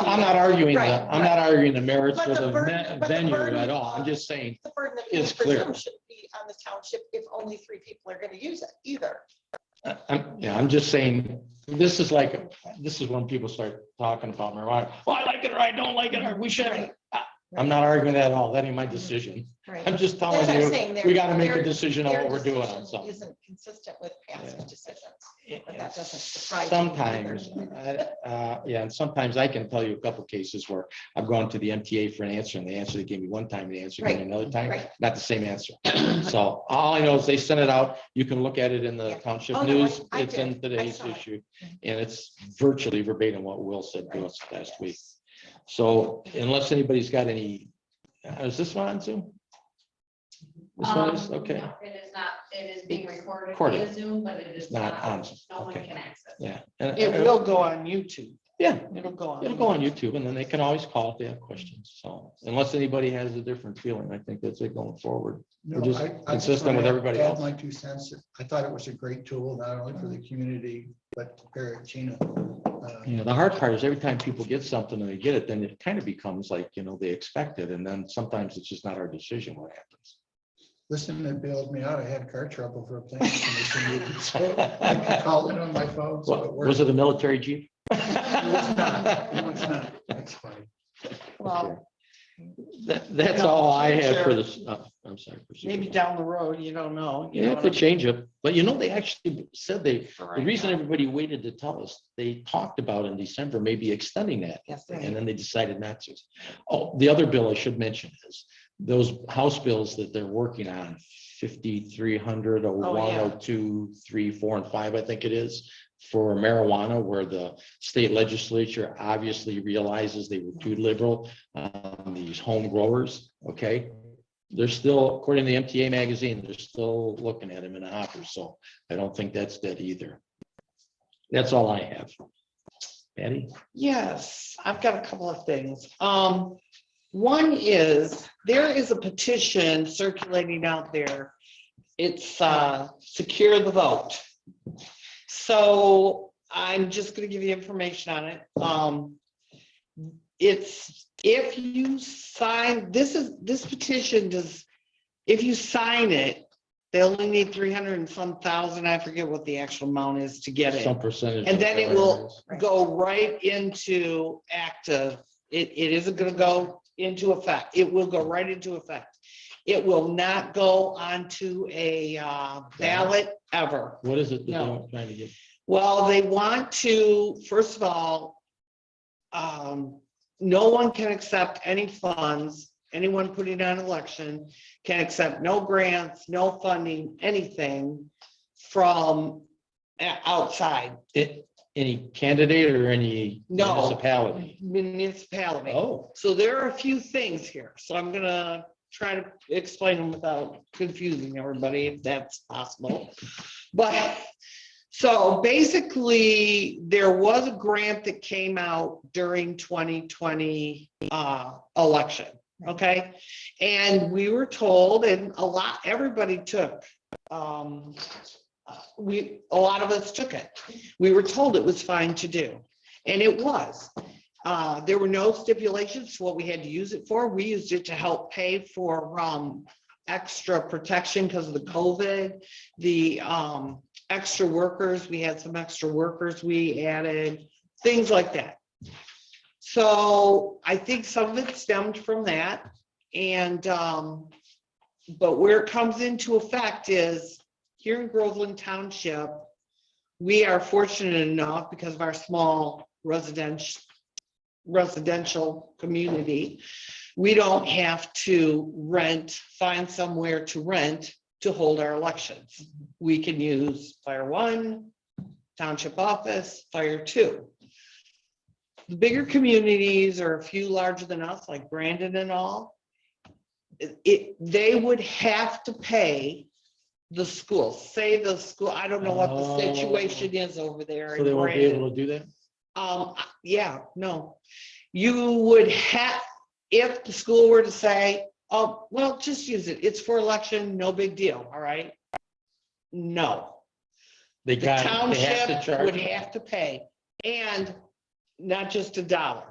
I'm not arguing Right, that. I'm not arguing the merits But or the the burden- but the venue burden at all. I'm of- just saying, The burden of It's proof clear. shouldn't be on the township if only 3 people are going to use it either. I'm just saying, this is when people start talking about marijuana. Well, I like it or I don't like it, or we should. Right. I'm not arguing that at all. That ain't my decision. Right. I'm just That's telling what I'm you, saying. we gotta make a Their- decision on their what we're doing on decision something. Isn't consistent with past Yeah. decisions. But that doesn't surprise me either. Sometimes, yeah, and sometimes I can tell you a couple cases where I've gone to the MTA for an answer, and the answer they gave me one time, the answer gave me another time, Right. not the same answer. So all I know is they sent it out. You can look at it in the Yeah. township Oh, no, news. I It's in did. I today's saw it. issue, and it's virtually verbatim what Will said to Right. us last week. Yes. So unless anybody's got any, is this one on Zoom? This one is, okay, No, it is not, it is being recorded Recorded. via Zoom, but it is Not not, on Zoom. no one Okay. can access. yeah. And- It will go on YouTube. Yeah, It'll go on. it'll go on YouTube, and then they can always call if they have questions. So unless anybody has a different feeling, I think that's it going forward. No, We're just I just consistent with wanna everybody add else. My 2 cents. I thought it was a great tool, not only for the community, but to Parachina. The hard part is every time people get something and they get it, then it kind of becomes like, they expect it, and then sometimes it's just not our decision what happens. Listen, it bailed me out. I had car trouble for a plane commission meeting, so I called in on my phone, so it What, worked. was it a military jeep? It was not. It was not. That's funny. Well, That's all I had for this. I'm sorry. proceed. maybe down the road, you don't know. Yeah, it could change it, but they actually said the Right reason now. everybody waited to tell us, they talked about in December, maybe extending that. Yes, And then they decided not to. Oh, the other bill I should mention is those House bills that they're working on, 5,300, Oh, yeah. 102, 3, 4, and 5, I think it is, for marijuana, where the state legislature obviously realizes they were too liberal on these home growers, okay? They're still, according to the MTA magazine, they're still looking at them in a hopper, so I don't think that's dead either. That's all I have. Patty? Yes, I've got a couple of things. One is, there is a petition circulating out there. It's secure the vote. So I'm just gonna give you information on it. It's, if you sign, this petition does, if you sign it, they only need 300 and some thousand, I forget what the actual amount is to get it. Some percentage. And of then it whatever will is. go right into active. It isn't gonna go into effect. It will go right into effect. It will not go onto a ballot ever. What is it that No. they're trying to get? Well, they want to, first of all, no one can accept any funds. Anyone putting on election can accept no grants, no funding, anything from outside. Any candidate or any No. municipality? Municipality. Oh, So there are a few things here, so I'm gonna try to explain them without confusing everybody, if that's possible. But, so basically, there was a grant that came out during 2020 election, okay? And we were told, and everybody took, a lot of us took it. We were told it was fine to do, and it was. There were no stipulations to what we had to use it for. We used it to help pay for extra protection because of the COVID, the extra workers, we had some extra workers we added, things like that. So I think some of it stemmed from that. And, but where it comes into effect is here in Groveland Township, we are fortunate enough because of our small residential community. We don't have to find somewhere to rent to hold our elections. We can use Fire 1, Township Office, Fire 2. The bigger communities are a few larger than us, like Brandon and all. They would have to pay the school, say the school, I don't know what the situation is over there. So in they won't be Brandon. able to do that? Yeah, no. You would have, if the school were to say, oh, well, just use it. It's for election, no big deal, all right? No. They The got, they have to township charge. would have to pay, and not just $1.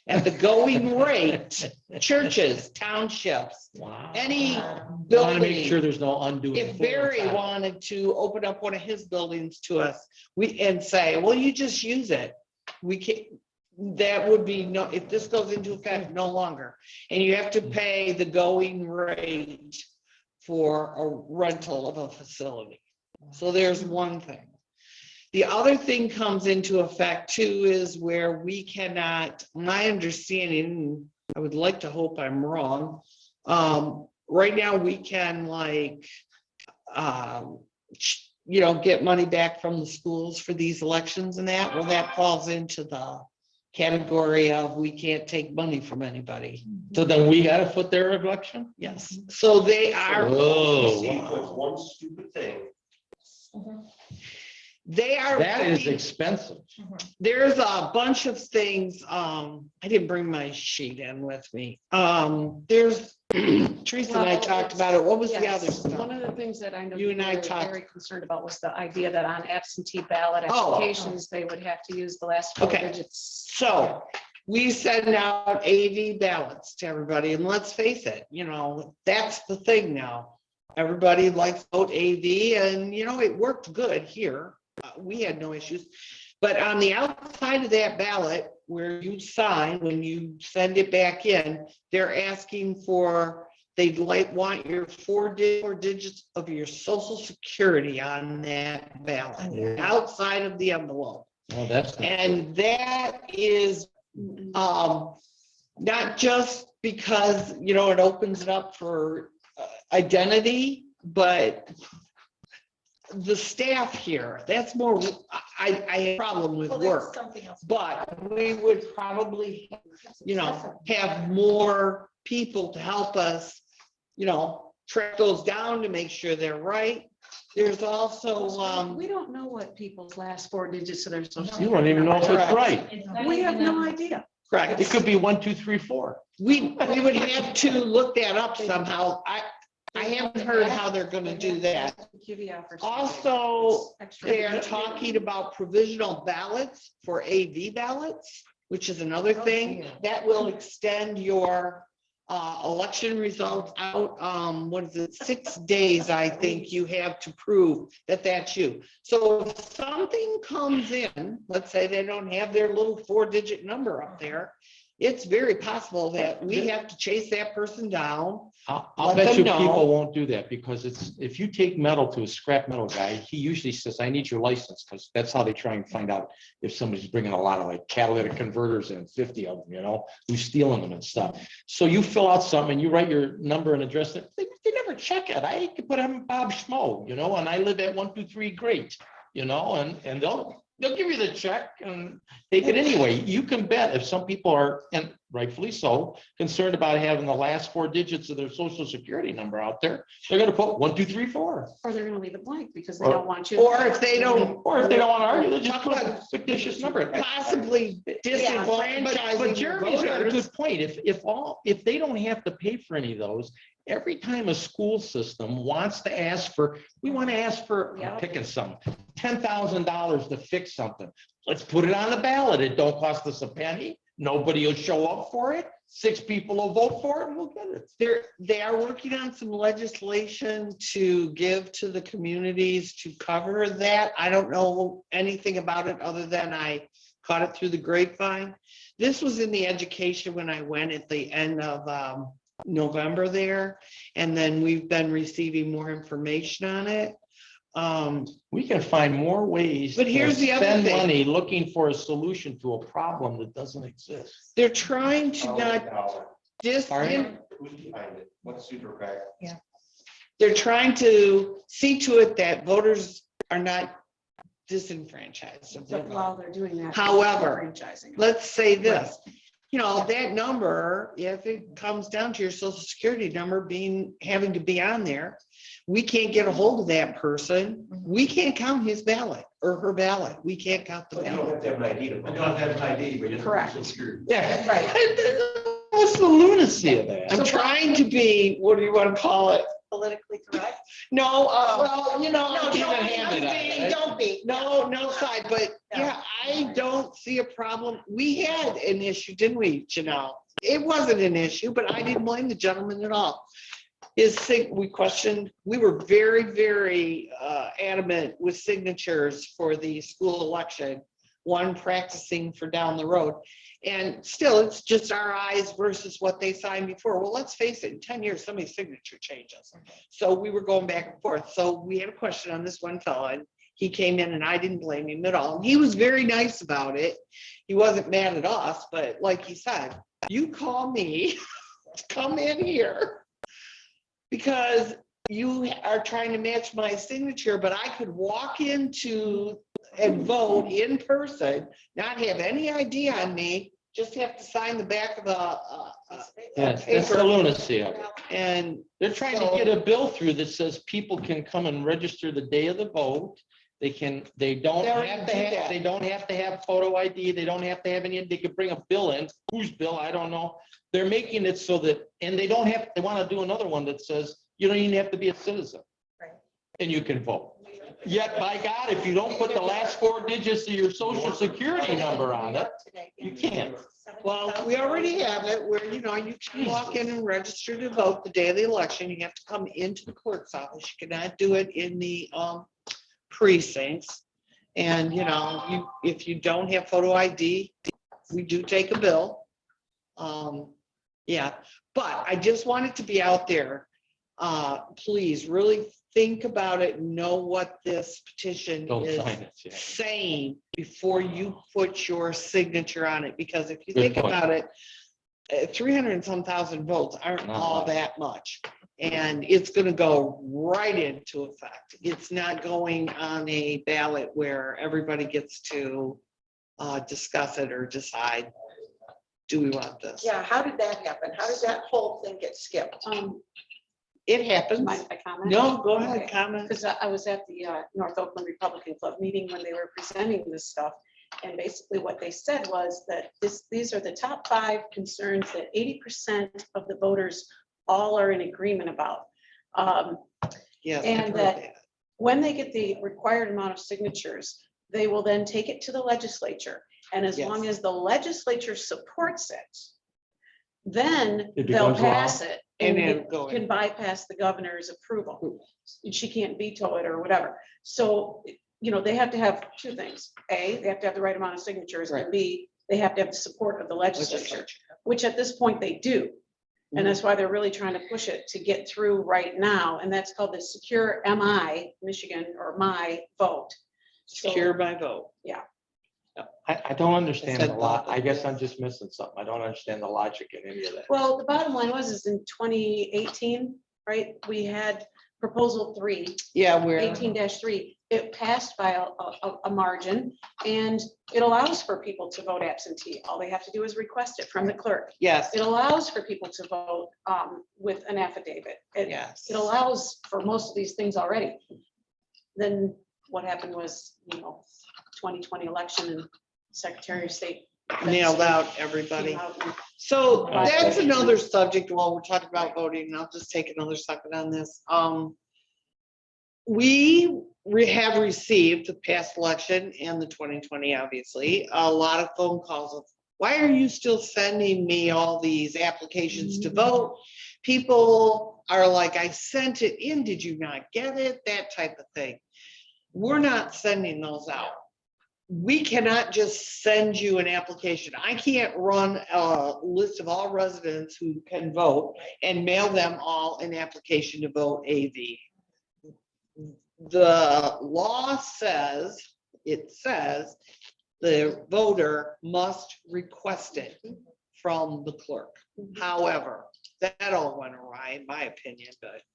At the going rate, churches, townships, Wow. any Want to make building. sure there's no undoing. If Barry wanted to open up one of his buildings to us, and say, well, you just use it. We can't, that would be no, if this goes into effect, no longer. And you have to pay the going rate for a rental of a facility. So there's one thing. The other thing comes into effect too is where we cannot, my understanding, I would like to hope I'm wrong. Right now we can get money back from the schools for these elections and that. Well, that falls into the category of we can't take money from anybody. So then we got to foot their election? Yes. So they are. Oh, See, wow. was one stupid thing. They are. That is expensive. There's a bunch of things, I didn't bring my sheet in with me. There's, Teresa and I talked about it. What was the Yes, other stuff? one of the things that I know You you and I were talked- very concerned about was the idea that on absentee ballot Oh. applications, they would have to use the last four Okay. digits. So we send out AV ballots to everybody, and let's face it, that's the thing now. Everybody likes to vote AV, and it worked good here. We had no issues. But on the outside of that ballot, where you sign, when you send it back in, they're asking for, they'd want your four digits of your social security on that ballot, outside of the envelope. Well, that's. And that is not just because, it opens it up for identity, but the staff here, that's more, I have a problem with Well, that's work, something else. but we would probably, have more people to help us, track those down to make sure they're right. There's also, We don't know what people's last four digits of their social. You don't even know if it's Correct. right. We have no idea. correct. It could be 1, 2, 3, 4. We would have to look that up somehow. I haven't heard how they're gonna do that. QV offers Also, extra- they're talking about provisional ballots for AV ballots, which is another thing that will extend your election results out. What is it, 6 days, I think you have to prove that that's you. So if something comes in, let's say they don't have their little 4-digit number up there, it's very possible that we have to chase that person down. I'll Let bet them you know. people won't do that because if you take metal to a scrap metal guy, he usually says, I need your license, because that's how they try and find out if somebody's bringing a lot of catalytic converters in, 50 of them, who's stealing them and stuff. So you fill out something and you write your number and address. They never check it. I could put I'm Bob Schmo, and I live at 123 Great, and they'll give you the check and take it anyway. You can bet if some people are, and rightfully so, concerned about having the last 4 digits of their social security number out there, they're gonna put 1, 2, 3, 4. Or they're gonna leave it blank because they Or- don't want you. Or if they don't, Or if they don't want to argue, they'll just put a fictitious number. possibly But disenfranchising Jeremy's got a voters. good point. If they don't have to pay for any of those, every time a school system wants to ask for, I'm Yep. picking some, $10,000 to fix something. Let's put it on the ballot. It don't cost us a penny. Nobody will show up for it. 6 people will vote for it and we'll get it. They are working on some legislation to give to the communities to cover that. I don't know anything about it other than I caught it through the grapevine. This was in the education when I went at the end of November there. And then we've been receiving more information on it. We can find more ways. But here's the other spend thing. money looking for a solution to a problem that doesn't exist. They're trying to not Sorry? What's super PAC? they're trying to see to it that voters are not disenfranchised. of their But vote. while they're doing that. However, franchising. Let's say this, you know, that number, if it comes down to your social security number having to be on there, we can't get a hold of that person. We can't count his ballot or her ballot. We can't count the ballot. have to have an ID to. You don't have an ID, but you Correct. Yeah. Right. What's the lunacy of that? I'm trying to be, what do you want to call it? Politically correct? No, well, you know, No, don't be. No side, but yeah, I don't see a problem. We had an issue, didn't we, Janelle? It wasn't an issue, but I didn't blame the gentleman at all. We were very, very adamant with signatures for the school election, one practicing for down the road. And still, it's just our eyes versus what they signed before. Well, let's face it, in 10 years, somebody's signature changes. So we were going back and forth. So we had a question on this one fella, and he came in and I didn't blame him at all. And he was very nice about it. He wasn't mad at us, but like he said, you call me, come in here because you are trying to match my signature, but I could walk into and vote in person, not have any ID on me, just have to sign the back of Yes, that's the lunacy of it. and They're trying to get a bill through that says people can come and register the day of the vote. They don't They already have do that. they don't have to have photo ID. They don't have to have any, they could bring a bill in. Whose bill? I don't know. They're making it so that, and they want to do another one that says, you don't even have to be a citizen. Right. And you can vote. Yet, by God, if you don't put the last 4 digits of your social security number on it, you can't. well, we already have it where, you know, you can walk in and register to vote the day of the election. You have to come into the clerk's office. You cannot do it in the precincts. And, you know, if you don't have photo ID, we do take a bill. Yeah, but I just want it to be out there. Please really think about it and know what this petition Don't is sign it. Yeah. saying before you put your signature on it, because if you Good think point. about it, 300 and some thousand votes aren't Not all much. that much. And it's gonna go right into effect. It's not going on a ballot where everybody gets to discuss it or decide, do we want this? Yeah, how did that happen? How did that whole thing get skipped? It happens. Mind if I comment? No, go ahead, Okay. comment. Because I was at the North Oakland Republican Club meeting when they were presenting this stuff. And basically what they said was that these are the top 5 concerns that 80% of the voters all are in agreement about. Yes. And I've heard that when they get the required amount of signatures, they will then take it to the legislature. And as Yes. long as the legislature supports it, then It they'll becomes law. pass it And and then it go in. can bypass the governor's approval. She can't veto it or whatever. So, you know, they have to have 2 things. A, they have to have the right amount of signatures, Right. and B, they have to have the support of the legislature, which at this point they do. Mm-hmm. And that's why they're really trying to push it to get through right now. And that's called the Secure MI, Michigan, or my vote. So- Secure by vote. I don't understand Said a lot. that. I guess I'm just missing something. I don't understand the logic in any of that. Well, the bottom line was in 2018, right, we had proposal 3, Yeah, we're. 18-3. It passed by a margin, and it allows for people to vote absentee. All they have to do is request it from the clerk. Yes, It allows for people to vote with an affidavit. yes. It allows for most of these things already. Then what happened was, you know, 2020 election and Secretary of State Nailed out everybody. came out and- So Okay. that's another subject while we're talking about voting, and I'll just take another second on this. We have received the past election and the 2020, obviously, a lot of phone calls of why are you still sending me all these applications to vote? People are like, I sent it in, did you not get it? That type of thing. We're not sending those out. We cannot just send you an application. I can't run a list of all residents who can vote and mail them all an application to vote AV. The law says, it says the voter must request it from the clerk. However, that all went awry in my opinion,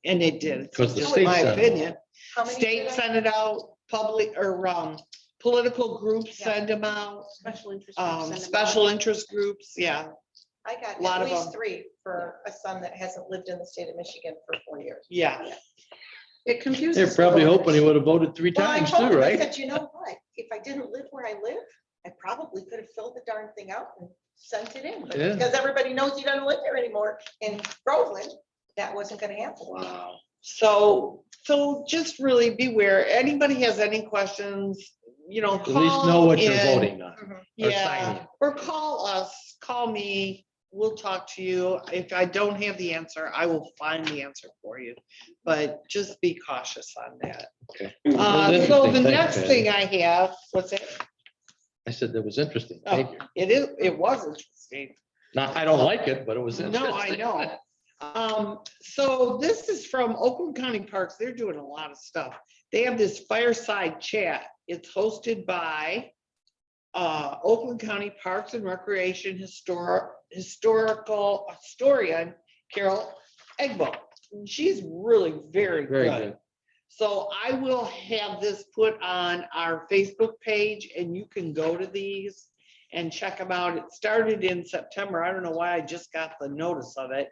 and it did. It's 'Cause the just state my sent it. opinion. How many State did I- sent it out, public or political groups Yeah. send them out, Special interest. groups send them special out. interest groups, yeah, I got Lot at of least them. 3 for a son that hasn't lived in the state of Michigan for 4 years. yeah. It confuses. They're the probably voters. hoping he would have voted 3 Well, I times told too, him, I right? said, you know what? If I didn't live where I live, I probably could have filled the darn thing out and sent it in. But Yeah. because everybody knows he doesn't live there anymore in Groveland, that wasn't gonna happen. Wow. So just really beware. Anybody has any questions, you know, At least know what you're call in. voting on. Mhm. or Yeah, signing. or call us, call me, we'll talk to you. If I don't have the answer, I will find the answer for you. But just be cautious on that. Okay. So interesting. the Thanks, next Patty. thing I have, what's it? I said that was interesting. Thank you. It was interesting. Not, I don't like it, but it was interesting. No, I know. So this is from Oakland County Parks. They're doing a lot of stuff. They have this fireside chat. It's hosted by Oakland County Parks and Recreation historical historian Carol Egbo. She's really very Very good. good. So I will have this put on our Facebook page and you can go to these and check them out. It started in September. I don't know why I just got the notice of it,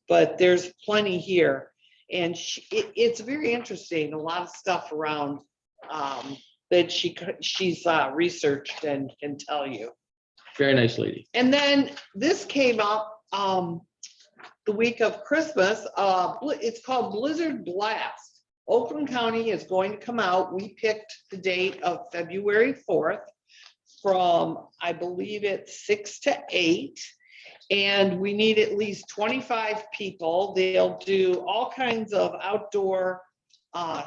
but there's plenty here. And it's very interesting, a lot of stuff around that she's researched and can tell you. Very nice lady. And then this came up the week of Christmas. It's called Blizzard Blast. Oakland County is going to come out. We picked the date of February 4th from, I believe it's 6 to 8. And we need at least 25 people. They'll do all kinds of outdoor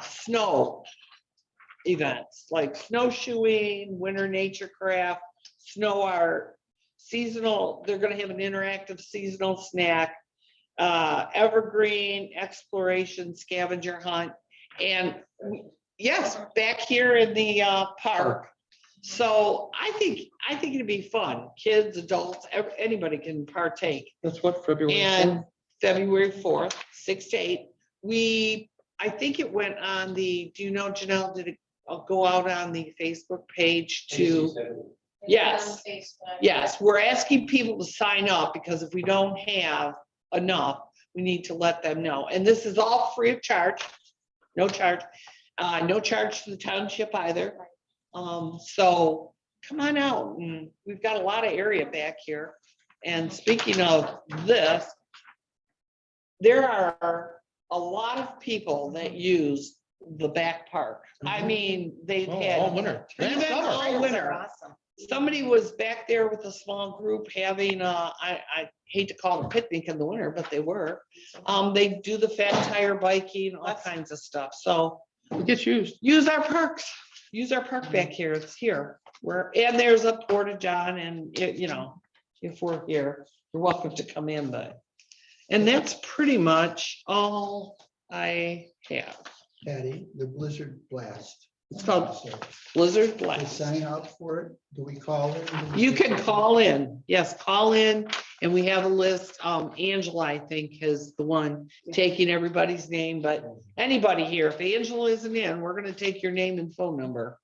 snow events like snowshoeing, winter nature craft, snow art, seasonal. They're going to have an interactive seasonal snack, evergreen exploration scavenger hunt. And yes, back here in the park. So I think it'd be fun. Kids, adults, anybody can partake. That's what February. And February 4th, 6 to 8. I think it went on do you know, Janelle, did it go out on the Facebook page to? Yes. Yes, we're asking people to sign up because if we don't have enough, we need to let them know. And this is all free of charge, no charge, no charge to the township either. So come on out, and we've got a lot of area back here. And speaking of this, there are a lot of people that use the back park. I mean, they've Oh, had. all winter. Even Last summer. all Trails winter. are awesome. Somebody was back there with a small group having, I hate to call it a picnic in the winter, but they were. They do the fat tire biking, all kinds of stuff. So It gets used. use our parks, use our park back here. It's here. And there's a porta john and, you know, if we're here, you're welcome to come in, but. And that's pretty much all I have. Patty, the Blizzard Blast. It's called So, Blizzard we Blast. sign up for it? Do we call in? Do we- You can call in, yes, call in, and we have a list. Angela, I think, is the one taking everybody's name, but anybody here, if Angela isn't in, we're gonna take your name and phone number.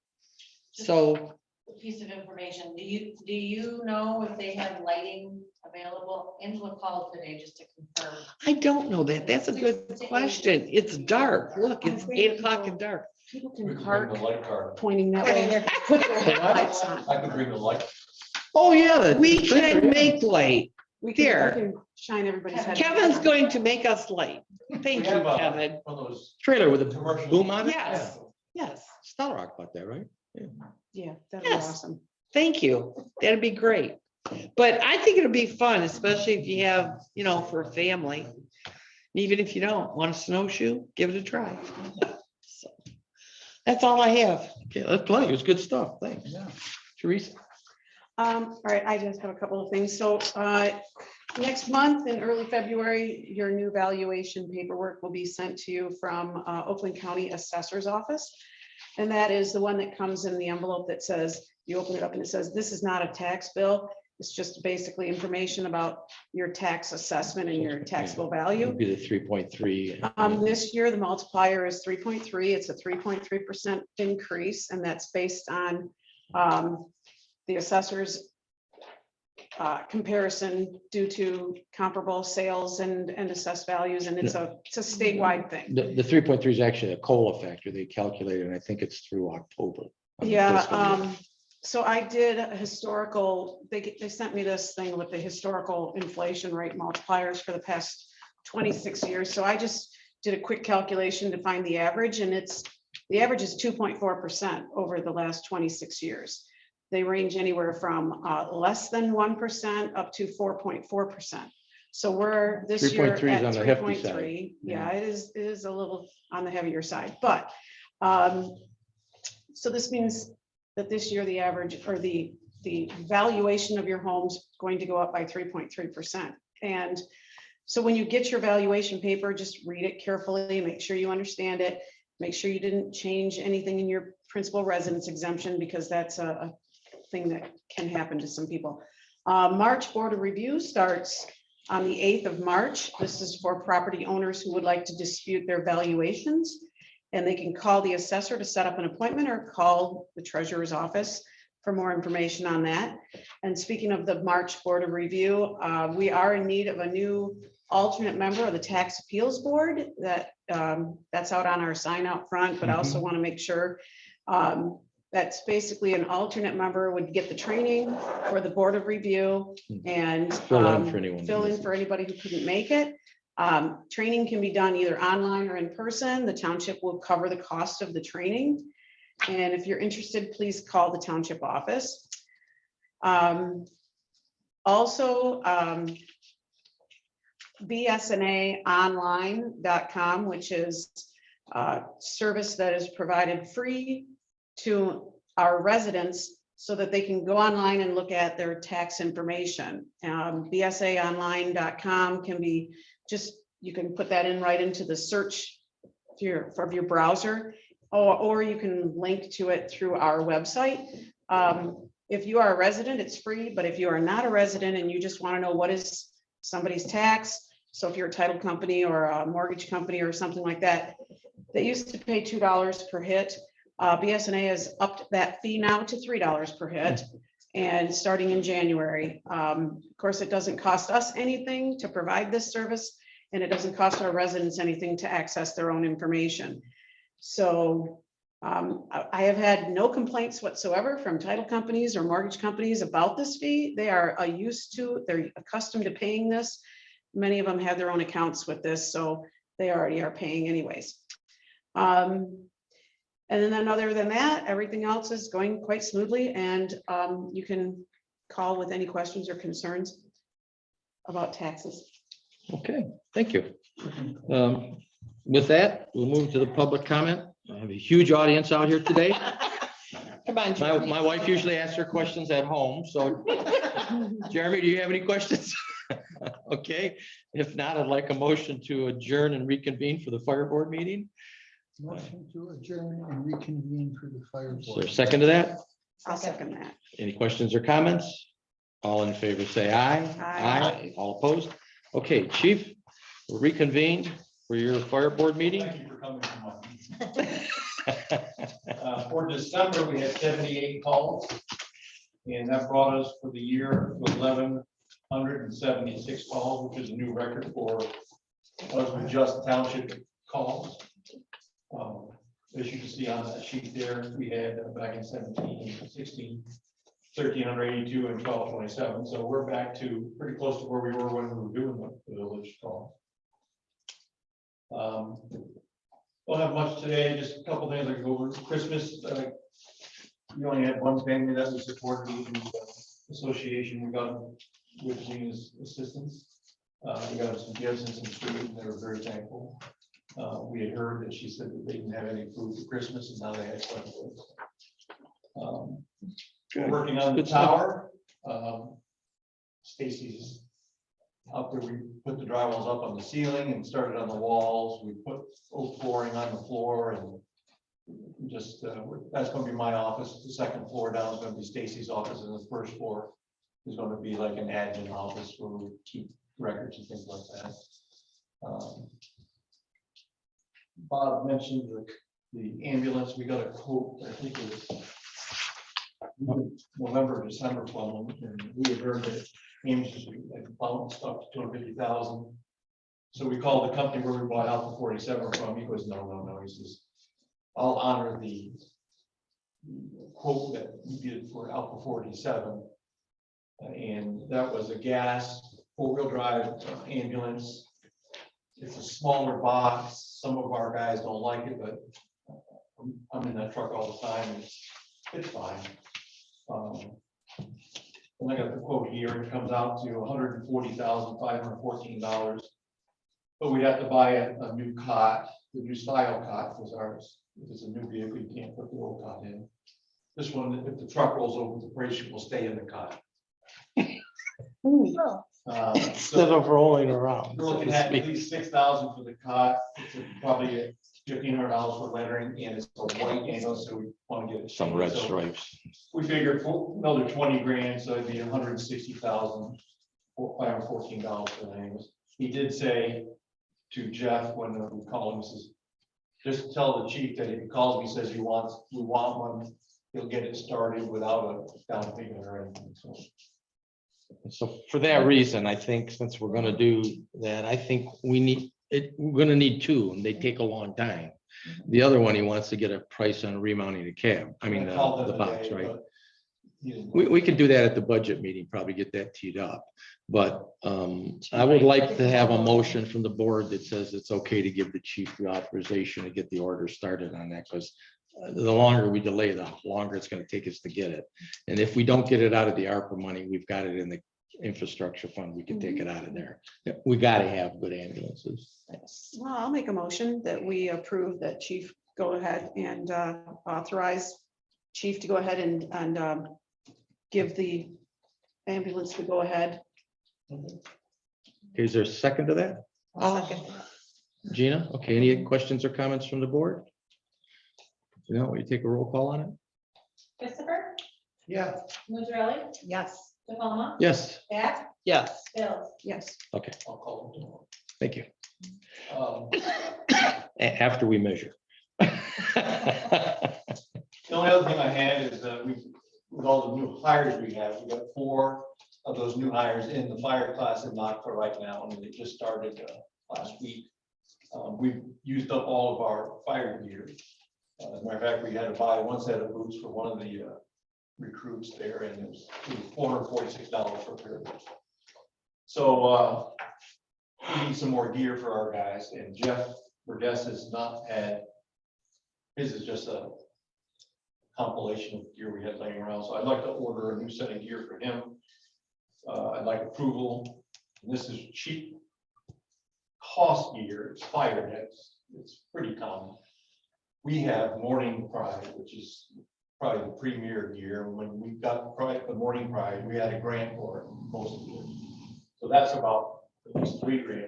So, Piece of information, do you know if they have lighting available? Angela called today just to confirm. I don't know that, that's a good question. It's dark, look, it's 8 o'clock and dark. People We can can bring park the light car. pointing that Pointing way. their- Put their headlights on. I could bring the light. Oh, yeah. We can make light. We There. can shine everybody's head. Kevin's going to make us light. Thank We you, have, Kevin. One of those Trailer with a commercial. boom on it. Yes, Yeah. yes, Star Rock bought that, right? Yeah, that'd be Yes. awesome. thank you. That'd be great. But I think it'll be fun, especially if you have, for a family. Even if you don't want a snowshoe, give it a try. So, that's all I have. Okay, that's plenty. It was good stuff. Thanks. Yeah. Teresa? All right, I just have a couple of things. So next month in early February, your new valuation paperwork will be sent to you from Oakland County Assessor's Office. And that is the one that comes in the envelope that says, you open it up and it says, this is not a tax bill. It's just basically information about your tax assessment and your taxable value. It'd be the 3.3. This year, the multiplier is 3.3. It's a 3.3% increase, and that's based on the assessor's comparison due to comparable sales and assessed values, and it's a statewide thing. The 3.3 is actually a COLA factor they calculated, and I think it's through October. of the fiscal year. Yeah, so I did a historical, they sent me this thing with the historical inflation rate multipliers for the past 26 years. So I just did a quick calculation to find the average, and the average is 2.4% over the last 26 years. They range anywhere from less than 1% up to 4.4%. So we're this year 3.3 is at on the hefty 3.3. side. Yeah, it is a little on the heavier side, but so this means that this year the average or the valuation of your home's going to go up by 3.3%. And so when you get your valuation paper, just read it carefully, make sure you understand it, make sure you didn't change anything in your principal residence exemption, because that's a thing that can happen to some people. March Board of Review starts on the 8th of March. This is for property owners who would like to dispute their valuations. And they can call the assessor to set up an appointment or call the treasurer's office for more information on that. And speaking of the March Board of Review, we are in need of a new alternate member of the Tax Appeals Board. That's out on our sign out front, but I also want to make sure that's basically an alternate member would get the training for the Board of Review and Fill in for anyone who fill in missed for anybody who couldn't make it. Training can be done either online or in person. The township will cover the cost of the training. And if you're interested, please call the township office. Also, bsnaonline.com, which is a service that is provided free to our residents so that they can go online and look at their tax information. bsaonline.com can be just, you can put that in right into the search of your browser, or you can link to it through our website. If you are a resident, it's free, but if you are not a resident and you just want to know what is somebody's tax, so if you're a title company or a mortgage company or something like that, they used to pay $2 per hit. BSNA has upped that fee now to $3 per hit, and starting in January. Of course, it doesn't cost us anything to provide this service, and it doesn't cost our residents anything to access their own information. So I have had no complaints whatsoever from title companies or mortgage companies about this fee. They are they're accustomed to paying this. Many of them have their own accounts with this, so they already are paying anyways. And then other than that, everything else is going quite smoothly, and you can call with any questions or concerns about taxes. Okay, thank you. With that, we'll move to the public comment. I have a huge audience out here today. Come on, Jeremy. My wife usually asks her questions at home, so Jeremy, do you have any questions? Okay, if not, I'd like a motion to adjourn and reconvene for the fire board meeting. Motion to adjourn and reconvene for the fire Is there board. a second to that? I'll second that. Any questions or comments? All in favor, say aye. Aye. All opposed? Okay, chief, we'll reconvene for your fire board meeting. Thank you for coming to my meeting. For December, we had 78 calls, and that brought us for the year to 1,176 calls, which is a new record for us with just township calls. As you can see on that sheet there, we had back in 17, 16, 1,382 and 1,227. So we're back to pretty close to where we were when we were doing the village call. Don't have much today, just a couple things I can go over. Christmas, we only had one family that was supported even Association, we got with Gina's assistance. We got some gifts and some food, and they were very thankful. We had heard that she said that they didn't have any food for Christmas, and now they had some. We're working on the Good stuff. tower. Stacy's up there. We put the drywalls up on the ceiling and started on the walls. We put oak flooring on the floor, and just that's going to be my office. The second floor down is going to be Stacy's office, and the first floor is going to be like an admin office where we keep records and things like that. Bob mentioned the ambulance. We got a quote, I think it was November, December from them, and we had heard that ambulances had bounced up to 250,000. So we called the company where we bought Alpha 47 from. He goes, no. He says, I'll honor the quote that we did for Alpha 47. And that was a gas 4-wheel drive ambulance. It's a smaller box. Some of our guys don't like it, but I'm in that truck all the time. And it's fine. And I got the quote here. It comes out to $140,514. But we'd have to buy a new cot, the new style cot, because ours, if it's a new vehicle, you can't put the old cot in. This one, if the truck rolls over, the brake will stay in the cot. Instead of rolling around. We're looking at least $6,000 for the cot. It's probably $1,500 for lettering, and it's a white angle, so we want to get Some red so stripes. we figured for another 20 grand, so it'd be $160,514 for the angles. He did say to Jeff when we called him, he says, just tell the chief that if he calls me, says we want one, he'll get it started without a down payment or anything. So for that reason, I think since we're gonna do that, I think we're gonna need two, and they take a long time. The other one, he wants to get a price on remounting the cab, I mean, I called them the box, today, right? but he didn't- We could do that at the budget meeting, probably get that teed up. But I would like to have a motion from the board that says it's okay to give the chief the authorization to get the order started on that, because the longer we delay, the longer it's gonna take us to get it. And if we don't get it out of the ARPA money, we've got it in the infrastructure fund, we can take it out of there. We gotta have good ambulances. Well, I'll make a motion that we approve that chief go ahead and authorize chief to go ahead and give the ambulance to go ahead. Okay, is there a second to that? I'll second. Gina, okay, any questions or comments from the board? No, will you take a roll call on it? Christopher, Yeah. Musarelli, Yes. DePalma, Yes, Back, Yes. Bills. Yes. okay, I'll call him tomorrow. thank you. Um, After we measure. The only other thing I had is that with all the new hires we have, we got 4 of those new hires in the fire class in Knoxville right now, and they just started last week. We've used up all of our fire gear. As a matter of fact, we had to buy one set of boots for one of the recruits there, and it was $446 for a pair of boots. So we need some more gear for our guys, and Jeff Burdess has not had, his is just a compilation of gear we had laying around, so I'd like to order a new set of gear for him. I'd like approval, and this is cheap cost gear, it's fire nets, it's pretty common. We have Morning Pride, which is probably the premier gear. When we got the Morning Pride, we had a grant for it, most of it. So that's about at least $3 grand.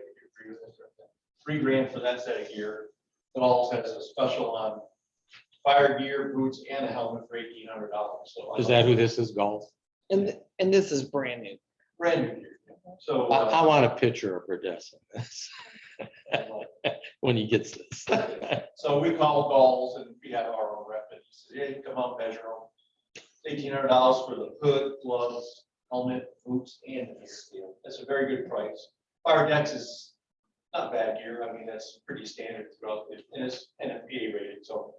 $3 grand for that set of gear. It also has a special on fire gear, boots, and a helmet for $1,800. So Is that who this is, Golf? And this is brand new. brand new gear? So I want a picture of Verdessa. When he gets this. so we call Galls, and we have our own rep, and he said, hey, come up, measure them. $1,800 for the hood, gloves, helmet, boots, and the gear. That's a very good price. Fire decks is not bad gear. I mean, that's pretty standard throughout it, and it's NFPA rated. So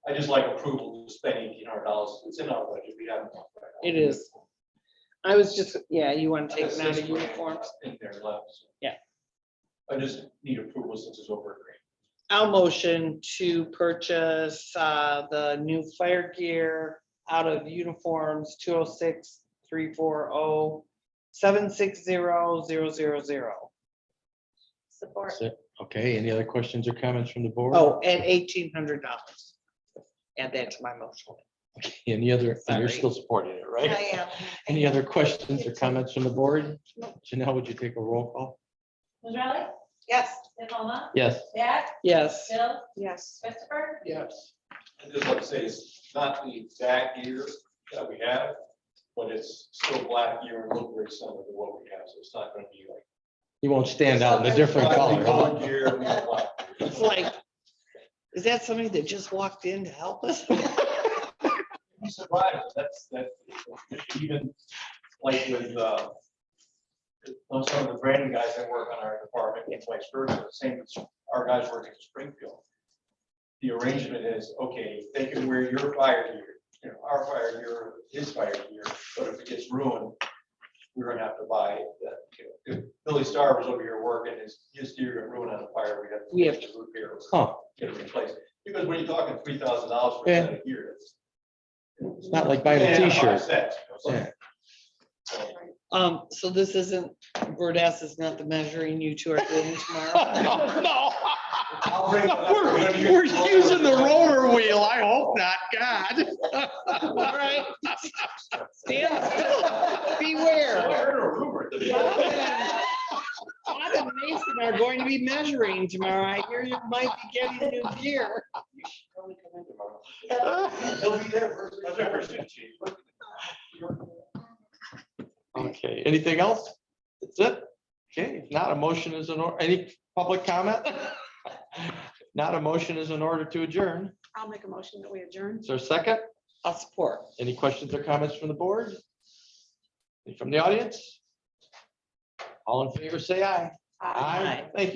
I just like approval to spend $1,800. It's in our budget. We have It is. I was just, yeah, you want to take That's them out of $6 grand uniforms? in there left. So Yeah. I just need approval since it's over $1 grand. I'll motion to purchase the new fire gear out of uniforms 206 340-760-000. Support. That's it. Okay, any other questions or comments from the board? Oh, and $1,800. Add that to my motion. Any other, and you're Sorry. still supporting it, right? I am. Any other questions or comments from the board? Janelle, would you take a roll call? Ms. Yes. Tacoma, Yes. Jack, Yes. Bill, Yes. Christopher, Yes. And just like to say, it's not the exact year that we have, but it's still black year and look very similar to what we have, so it's not gonna be like. You won't stand out in a different color, huh? One year, we got black. It's like, is that somebody that just walked in to help us? We survived, that's even like with, some of the branding guys that work on our department, and vice versa, the same, as our guys working in Springfield. The arrangement is, okay, they can wear your fire gear, our fire gear, his fire gear, but if it gets ruined, we're gonna have to buy that. If Billy Starr was over here working, his gear got ruined on a fire, We have to repair it, Huh, get it replaced. Because when you're talking $3,000 for Yeah. a set of gear, it's not like buying a Yeah, t-shirt. 5 cents, Yeah. So this isn't, Verdas is not the measuring you two are doing tomorrow? No. I'll bring it up. We're using the roller wheel. I hope not, God. All right. Stand still. Beware. Todd and Mason are going to be measuring tomorrow. I hear you might be getting new gear. He'll be there first. Okay, anything else? That's it? Okay, if not, a motion is in order. Any public comment? Not a motion is in order to adjourn. I'll make a motion that we adjourn. Is there a second? I'll support. Any questions or comments from the board? Any from the audience? All in favor, say aye. Aye. Thank you.